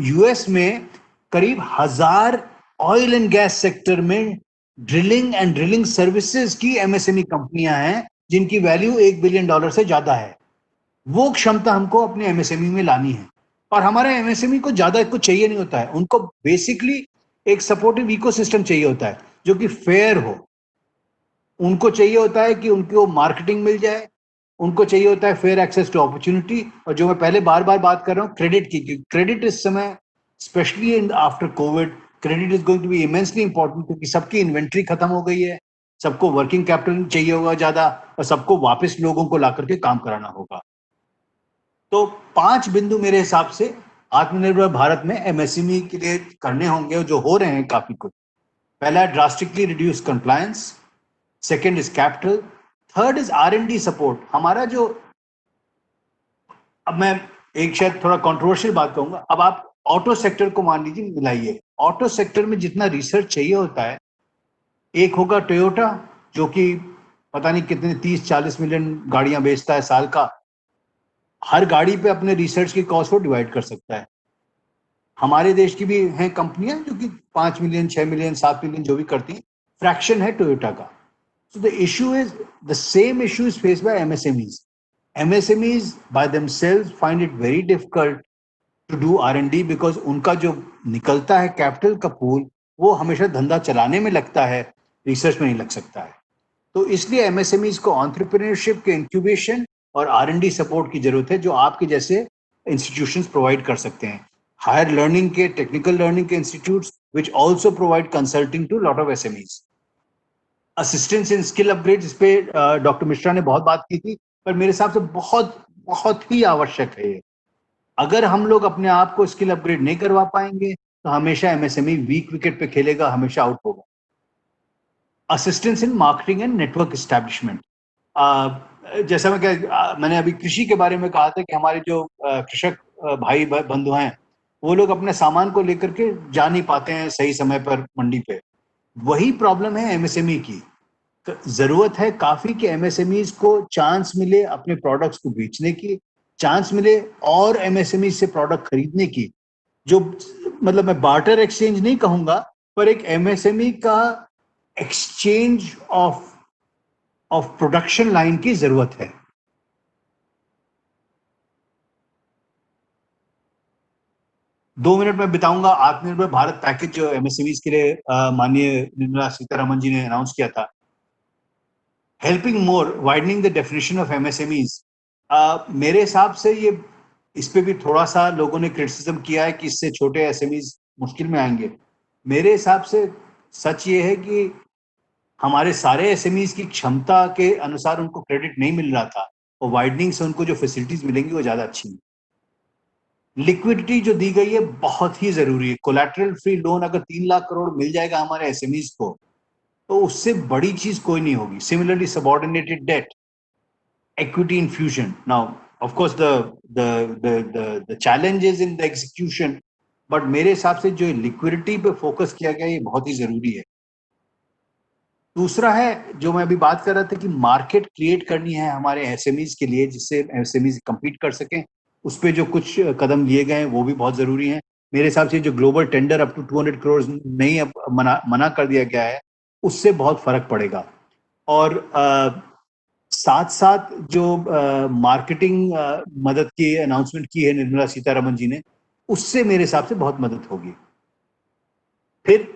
US में करीब 1000 ऑयल एंड गैस सेक्टर में drilling and drilling services की MSME कंपनियां हैं जिनकी वैल्यू $1 बिलियन से ज्यादा है। वो क्षमता हमको अपने एमएसएमई में लानी है। और हमारे एमएसएमई को ज्यादा कुछ चाहिए नहीं होता है, उनको बेसिकली एक सपोर्टिव इकोसिस्टम चाहिए होता है जो कि फेयर हो। उनको चाहिए होता है कि उनको मार्केटिंग मिल जाए, उनको चाहिए होता है फेयर एक्सेस टू अपॉर्चुनिटी, और जो मैं पहले बार बार बात कर रहा हूँ क्रेडिट की, क्रेडिट इस समय specially in after COVID, credit is going to be immensely important, क्योंकि सबकी इन्वेंट्री खत्म हो गई है, सबको वर्किंग कैपिटल चाहिए होगा ज्यादा, और सबको वापस लोगों को ला करके काम कराना होगा। तो 5 बिंदु मेरे हिसाब से आत्मनिर्भर भारत में एमएसएमई के लिए करने होंगे, जो हो रहे हैं काफी कुछ। पहला, drastically reduce compliance. Second is capital. Third is R&D support. हमारा जो, अब मैं एक शायद थोड़ा कंट्रोवर्शियल बात कहूंगा, अब आप ऑटो सेक्टर को मान लीजिए, मिलाइए। ऑटो सेक्टर में जितना रिसर्च चाहिए होता है, एक होगा टोयोटा जो कि पता नहीं कितने 30-40 मिलियन गाड़ियां बेचता है साल का, हर गाड़ी पे अपने रिसर्च की कॉस्ट को डिवाइड कर सकता है। हमारे देश की भी हैं कंपनियां जो कि 5 मिलियन, 6 मिलियन, 7 मिलियन जो भी करती हैं, फ्रैक्शन है टोयोटा का। So the issue is, the same issue is faced by MSMEs. MSMEs by themselves find it very difficult to do R&D because उनका जो निकलता है कैपिटल का पूल, वो हमेशा धंधा चलाने में लगता है, रिसर्च में नहीं लग सकता है। तो इसलिए MSMEs को एंटरप्रेन्योरशिप के इंक्यूबेशन और R&D सपोर्ट की जरूरत है, जो आपके जैसे इंस्टीट्यूशंस प्रोवाइड कर सकते हैं। हायर लर्निंग के, टेक्निकल लर्निंग के institutes which also provide consulting to lot of SMEs। Assistance in skill upgrade, इस पे डॉक्टर मिश्रा ने बहुत बात की थी, पर मेरे हिसाब से बहुत बहुत ही आवश्यक है ये। अगर हम लोग अपने आप को स्किल अपग्रेड नहीं करवा पाएंगे तो हमेशा एमएसएमई वीक विकेट पे खेलेगा, हमेशा आउट होगा। Assistance in marketing and network establishment. जैसा मैंने अभी कृषि के बारे में कहा था कि हमारे जो कृषक भाई बंधु हैं, वो लोग अपने सामान को लेकर के जा नहीं पाते हैं सही समय पर मंडी पे। वही प्रॉब्लम है एमएसएमई की। जरूरत है काफी कि एमएसएमईज को चांस मिले अपने प्रोडक्ट्स को बेचने की, चांस मिले और एमएसएमई से प्रोडक्ट खरीदने की। जो मतलब मैं बार्टर एक्सचेंज नहीं कहूंगा, पर एक एमएसएमई का एक्सचेंज ऑफ प्रोडक्शन लाइन की जरूरत है। दो मिनट में बिताऊंगा आत्मनिर्भर भारत पैकेज जो एमएसएमईज के लिए माननीय निर्मला सीतारमण जी ने अनाउंस किया था। Helping more, widening the definition of MSMEs. मेरे हिसाब से ये, इस पे भी थोड़ा सा लोगों ने क्रिटिसिज्म किया है कि इससे छोटे एसएमईज मुश्किल में आएंगे। मेरे हिसाब से सच ये है कि हमारे सारे एसएमईज की क्षमता के अनुसार उनको क्रेडिट नहीं मिल रहा था, और वाइडनिंग से उनको जो फैसिलिटीज मिलेंगी वो ज्यादा अच्छी है। लिक्विडिटी जो दी गई है बहुत ही जरूरी है। कोलैटरल फ्री लोन अगर 3 लाख करोड़ मिल जाएगा हमारे एसएमईज को, तो उससे बड़ी चीज कोई नहीं होगी। Similarly subordinated debt, equity infusion. Now, of course, the challenge is in the execution, but मेरे हिसाब से जो लिक्विडिटी पे फोकस किया गया ये बहुत ही जरूरी है। दूसरा है जो मैं अभी बात कर रहा था कि मार्केट क्रिएट करनी है हमारे एसएमईज के लिए, जिससे एसएमईज कम्पीट कर सकें। उस पे जो कुछ कदम लिए गए हैं वो भी बहुत जरूरी हैं। मेरे हिसाब से जो global tender up to 200 crore नहीं अब मना कर दिया गया है, उससे बहुत फर्क पड़ेगा। और साथ साथ जो मार्केटिंग मदद की अनाउंसमेंट की है निर्मला सीतारमन जी ने, उससे मेरे हिसाब से बहुत मदद होगी। फिर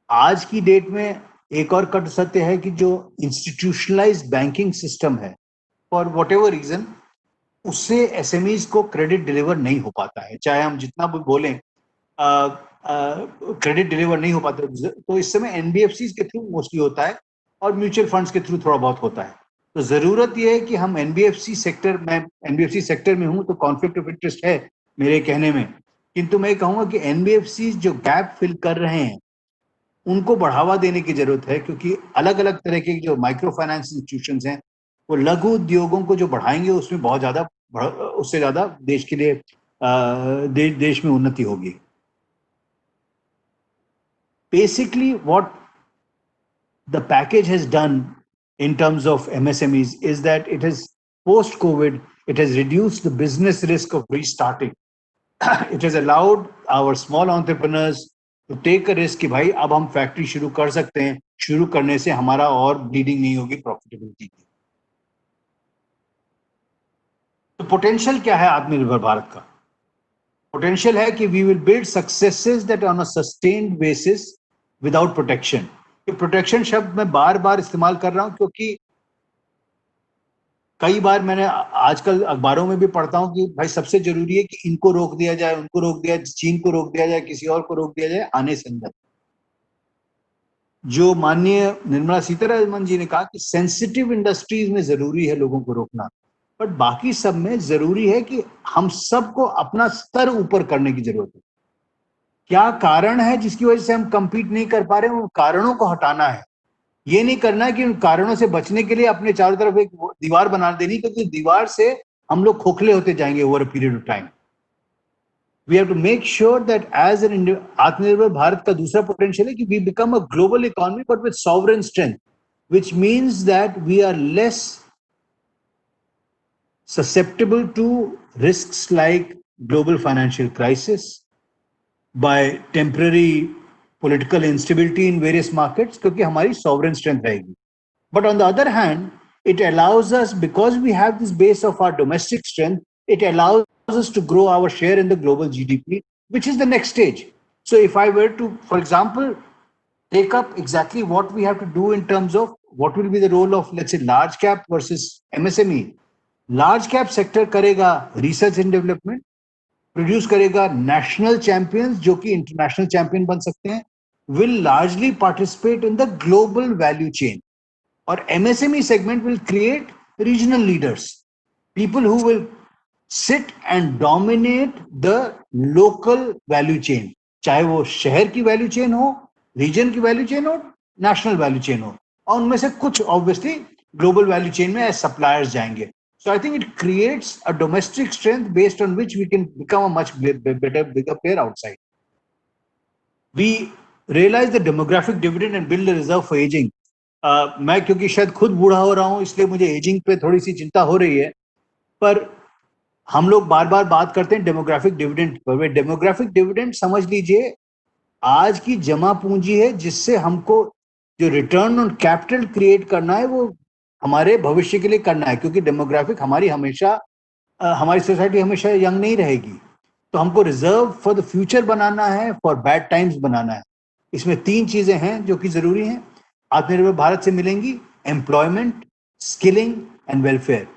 आज की डेट में एक और कट सत्य है कि जो इंस्टीट्यूशनलाइज्ड बैंकिंग सिस्टम है, फॉर वट एवर रीजन, उससे एसएमईज को क्रेडिट डिलीवर नहीं हो पाता है। चाहे हम जितना भी बोलें, क्रेडिट डिलीवर नहीं हो पाता। तो इस समय एनबीएफसी के थ्रू मोस्टली होता है और म्यूचुअल फंड्स के थ्रू थोड़ा बहुत होता है। तो जरूरत यह है कि हम एनबीएफसी सेक्टर में हूं तो कॉन्फ्लिक्ट ऑफ इंटरेस्ट है मेरे कहने में, किंतु मैं कहूंगा कि एनबीएफसी जो गैप फिल कर रहे हैं उनको बढ़ावा देने की जरूरत है, क्योंकि अलग अलग तरह के जो माइक्रो फाइनेंस इंस्टीट्यूशंस हैं वो लघु उद्योगों को जो बढ़ाएंगे उसमें बहुत ज्यादा, उससे ज्यादा देश के लिए देश में उन्नति होगी। Basically, what the package has done in terms of MSMEs is that it has, post-COVID, it has reduced the business risk of restarting. It has allowed our small entrepreneurs to take a risk कि भाई अब हम factory शुरू कर सकते हैं, शुरू करने से हमारा और ब्लीडिंग नहीं होगी प्रॉफिटेबिलिटी की। तो पोटेंशियल क्या है आत्मनिर्भर भारत का? पोटेंशियल है कि we will build successes that on a sustained basis without protection. ये प्रोटेक्शन शब्द मैं बार बार इस्तेमाल कर रहा हूं क्योंकि कई बार मैंने आजकल अखबारों में भी पढ़ता हूं कि भाई सबसे जरूरी है कि इनको रोक दिया जाए, उनको रोक दिया, चीन को रोक दिया जाए, किसी और को रोक दिया जाए आने से अंदर। जो माननीय निर्मला सीतारमन जी ने कहा कि सेंसिटिव इंडस्ट्रीज में जरूरी है लोगों को रोकना, बट बाकी सब में जरूरी है कि हम सबको अपना स्तर ऊपर करने की जरूरत है। क्या कारण है जिसकी वजह से हम कंपीट नहीं कर पा रहे हैं, उन कारणों को हटाना है। ये नहीं करना है कि उन कारणों से बचने के लिए अपने चारों तरफ एक दीवार बना देनी, क्योंकि दीवार से हम लोग खोखले होते जाएंगे over a period of time. We have to make sure that as an आत्मनिर्भर भारत का दूसरा पोटेंशियल है कि we become a global economy but with sovereign strength, which means that we are less susceptible to risks like global financial crisis, by temporary political instability in various markets, क्योंकि हमारी sovereign strength रहेगी। But on the other hand, it allows us, because we have this base of our domestic strength, it allows us to grow our share in the global GDP, which is the next stage. So if I were to, for example, take up exactly what we have to do in terms of what will be the role of, let's say, large cap versus MSME. Large cap sector करेगा research and development, produce करेगा national champions जो कि international champion बन सकते हैं, will largely participate in the global value chain, और MSME segment will create regional leaders, people who will sit and dominate the local value chain, चाहे वो शहर की वैल्यू चेन हो, रीजन की वैल्यू चेन हो, नेशनल वैल्यू चेन हो, और उनमें से कुछ ऑब्वियसली ग्लोबल वैल्यू चेन में एज सप्लायर्स जाएंगे। So I think it creates a domestic strength based on which we can become a much bigger player outside. We realize the demographic dividend and build a reserve for aging. मैं क्योंकि शायद खुद बूढ़ा हो रहा हूँ इसलिए मुझे एजिंग पे थोड़ी सी चिंता हो रही है, पर हम लोग बार बार बात करते हैं demographic dividend per. Demographic dividend समझ लीजिए आज की जमा पूंजी है जिससे हमको जो रिटर्न ऑन कैपिटल क्रिएट करना है वो हमारे भविष्य के लिए करना है, क्योंकि डेमोग्राफिक हमारी सोसाइटी हमेशा यंग नहीं रहेगी। तो हमको रिजर्व फॉर द फ्यूचर बनाना है, फॉर बैड टाइम्स बनाना है। इसमें तीन चीजें हैं जो कि जरूरी हैं, आत्मनिर्भर भारत से मिलेंगी: employment, skilling and welfare.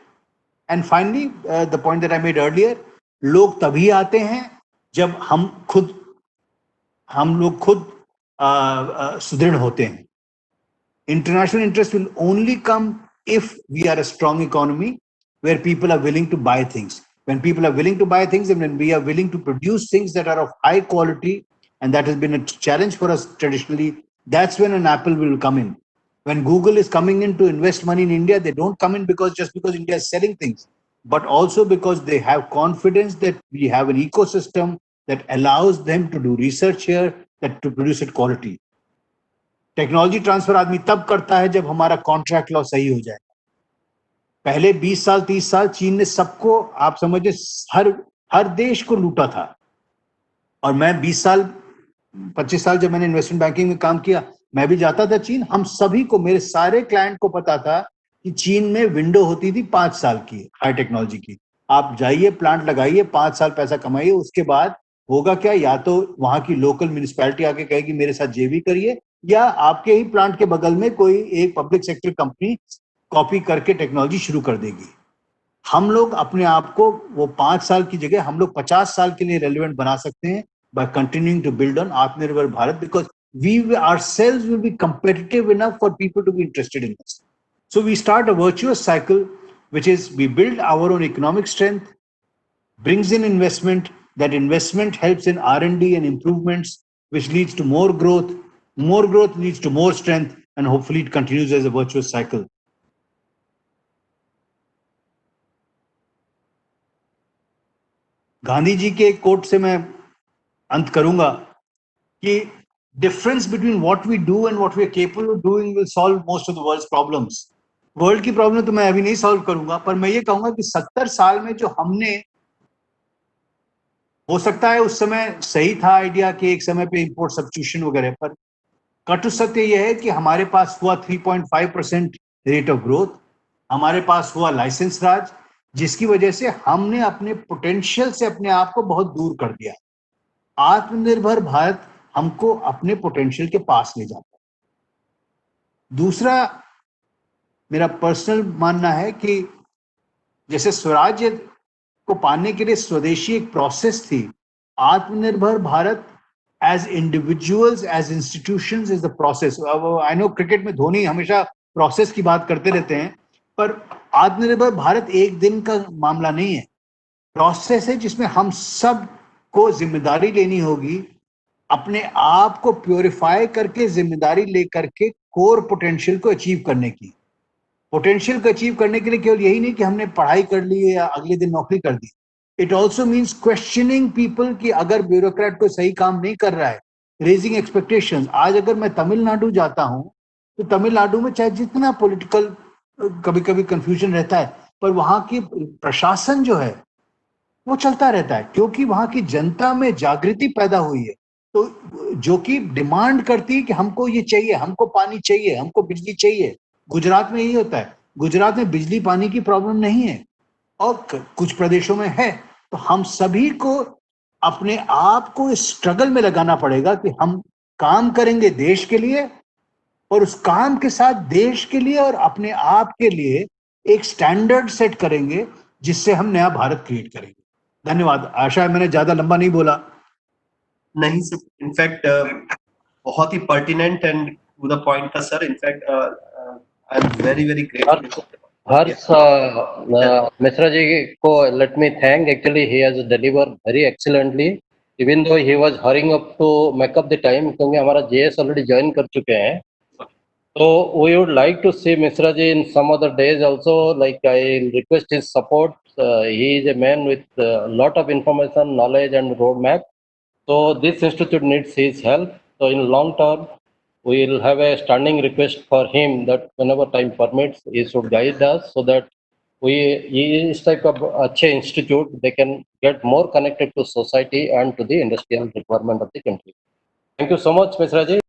And finally the point that I made earlier, लोग तभी आते हैं जब हम लोग खुद सुदृढ़ होते हैं। International interest will only come if we are a strong economy where people are willing to buy things. When people are willing to buy things and when we are willing to produce things that are of high quality, and that has been a challenge for us traditionally, that's when an Apple will come in. When Google is coming in to invest money in India, they don't come in just because India is selling things, but also because they have confidence that we have an ecosystem that allows them to do research here, that to produce at quality. Technology transfer आदमी तब करता है जब हमारा contract law सही हो जाए। पहले 20 साल 30 साल चीन ने सबको, आप समझे, हर देश को लूटा था। और मैं 20 साल 25 साल जब मैंने इन्वेस्टमेंट बैंकिंग में काम किया, मैं भी जाता था चीन। हम सभी को, मेरे सारे क्लाइंट को पता था कि चीन में विंडो होती थी 5 साल की हाई टेक्नोलॉजी की। आप जाइए, प्लांट लगाइए, 5 साल पैसा कमाइए, उसके बाद होगा क्या, या तो वहां की लोकल म्यूनिसिपैलिटी आके कहेगी मेरे साथ जेवी करिए, या आपके ही प्लांट के बगल में कोई एक पब्लिक सेक्टर कंपनी कॉपी करके टेक्नोलॉजी शुरू कर देगी। हम लोग अपने आप को वो 5 साल की जगह हम लोग 50 साल के लिए रेलिवेंट बना सकते हैं by continuing to build on Atmanirbhar Bharat, because we ourselves will be competitive enough for people to be interested in us. So we start a virtuous cycle, which is we build our own economic strength, brings in investment, that investment helps in R&D and improvements, which leads to more growth leads to more strength, and hopefully it continues as a virtuous cycle. Gandhi ji के एक coat से मैं अंत करूंगा कि difference between what we do and what we are capable of doing will solve most of the world's problems. World की problem तो मैं अभी नहीं सॉल्व करूंगा, पर मैं ये कहूंगा कि 70 साल में जो हमने, हो सकता है उस समय सही था आइडिया कि एक समय पे इंपोर्ट सब्स्टिट्यूशन वगैरह, पर कटु सत्य यह है कि हमारे पास हुआ 3.5% रेट ऑफ ग्रोथ, हमारे पास हुआ लाइसेंस राज, जिसकी वजह से हमने अपने पोटेंशियल से अपने आप को बहुत दूर कर दिया। आत्मनिर्भर भारत हमको अपने पोटेंशियल के पास ले जाता है। दूसरा मेरा पर्सनल मानना है कि जैसे स्वराज्य को पाने के लिए स्वदेशी एक प्रोसेस थी, आत्मनिर्भर Bharat as individuals, as institutions is the process. I know cricket में धोनी हमेशा प्रोसेस की बात करते रहते हैं, पर आत्मनिर्भर भारत एक दिन का मामला नहीं है, प्रोसेस है जिसमें हम सब को जिम्मेदारी लेनी होगी, अपने आप को प्योरीफाई करके जिम्मेदारी लेकर के कोर पोटेंशियल को अचीव करने की। पोटेंशियल को अचीव करने के लिए केवल यही नहीं कि हमने पढ़ाई कर ली है या अगले दिन नौकरी कर दी। It also means questioning people कि अगर ब्यूरोक्रेट कोई सही काम नहीं कर रहा है, रेजिंग एक्सपेक्टेशंस। आज अगर मैं तमिलनाडु जाता हूं तो तमिलनाडु में चाहे जितना पॉलिटिकल कभी कभी कंफ्यूजन रहता है, पर वहां की प्रशासन जो है वो चलता रहता है, क्योंकि वहां की जनता में जागृति पैदा हुई है, तो जो कि डिमांड करती है कि हमको ये चाहिए, हमको पानी चाहिए, हमको बिजली चाहिए। गुजरात में यही होता है, गुजरात में बिजली पानी की प्रॉब्लम नहीं है, और कुछ प्रदेशों में है। तो हम सभी को अपने आप को इस स्ट्रगल में लगाना पड़ेगा कि हम काम करेंगे देश के लिए, और उस काम के साथ देश के लिए और अपने आप के लिए एक स्टैंडर्ड सेट करेंगे, जिससे हम नया भारत क्रिएट करेंगे। धन्यवाद। आशा है मैंने ज्यादा लंबा नहीं बोला। नहीं सर, इनफैक्ट बहुत ही pertinent and to the point था sir. In fact I am very grateful. Hers, Mishra ji को let me thank. Actually, he has delivered very excellently. Even though he was hurrying up to make up the time, क्योंकि हमारा JS already join कर चुके हैं, so we would like to see Mishra ji in some other days also. Like I request his support. He is a man with a lot of information, knowledge, and roadmap. So this institute needs his help. So in long term, we will have a standing request for him that whenever time permits, he should guide us so that we, this type of अच्छे institute, they can get more connected to society and to the industrial requirement of the country. Thank you so much, Mishra ji.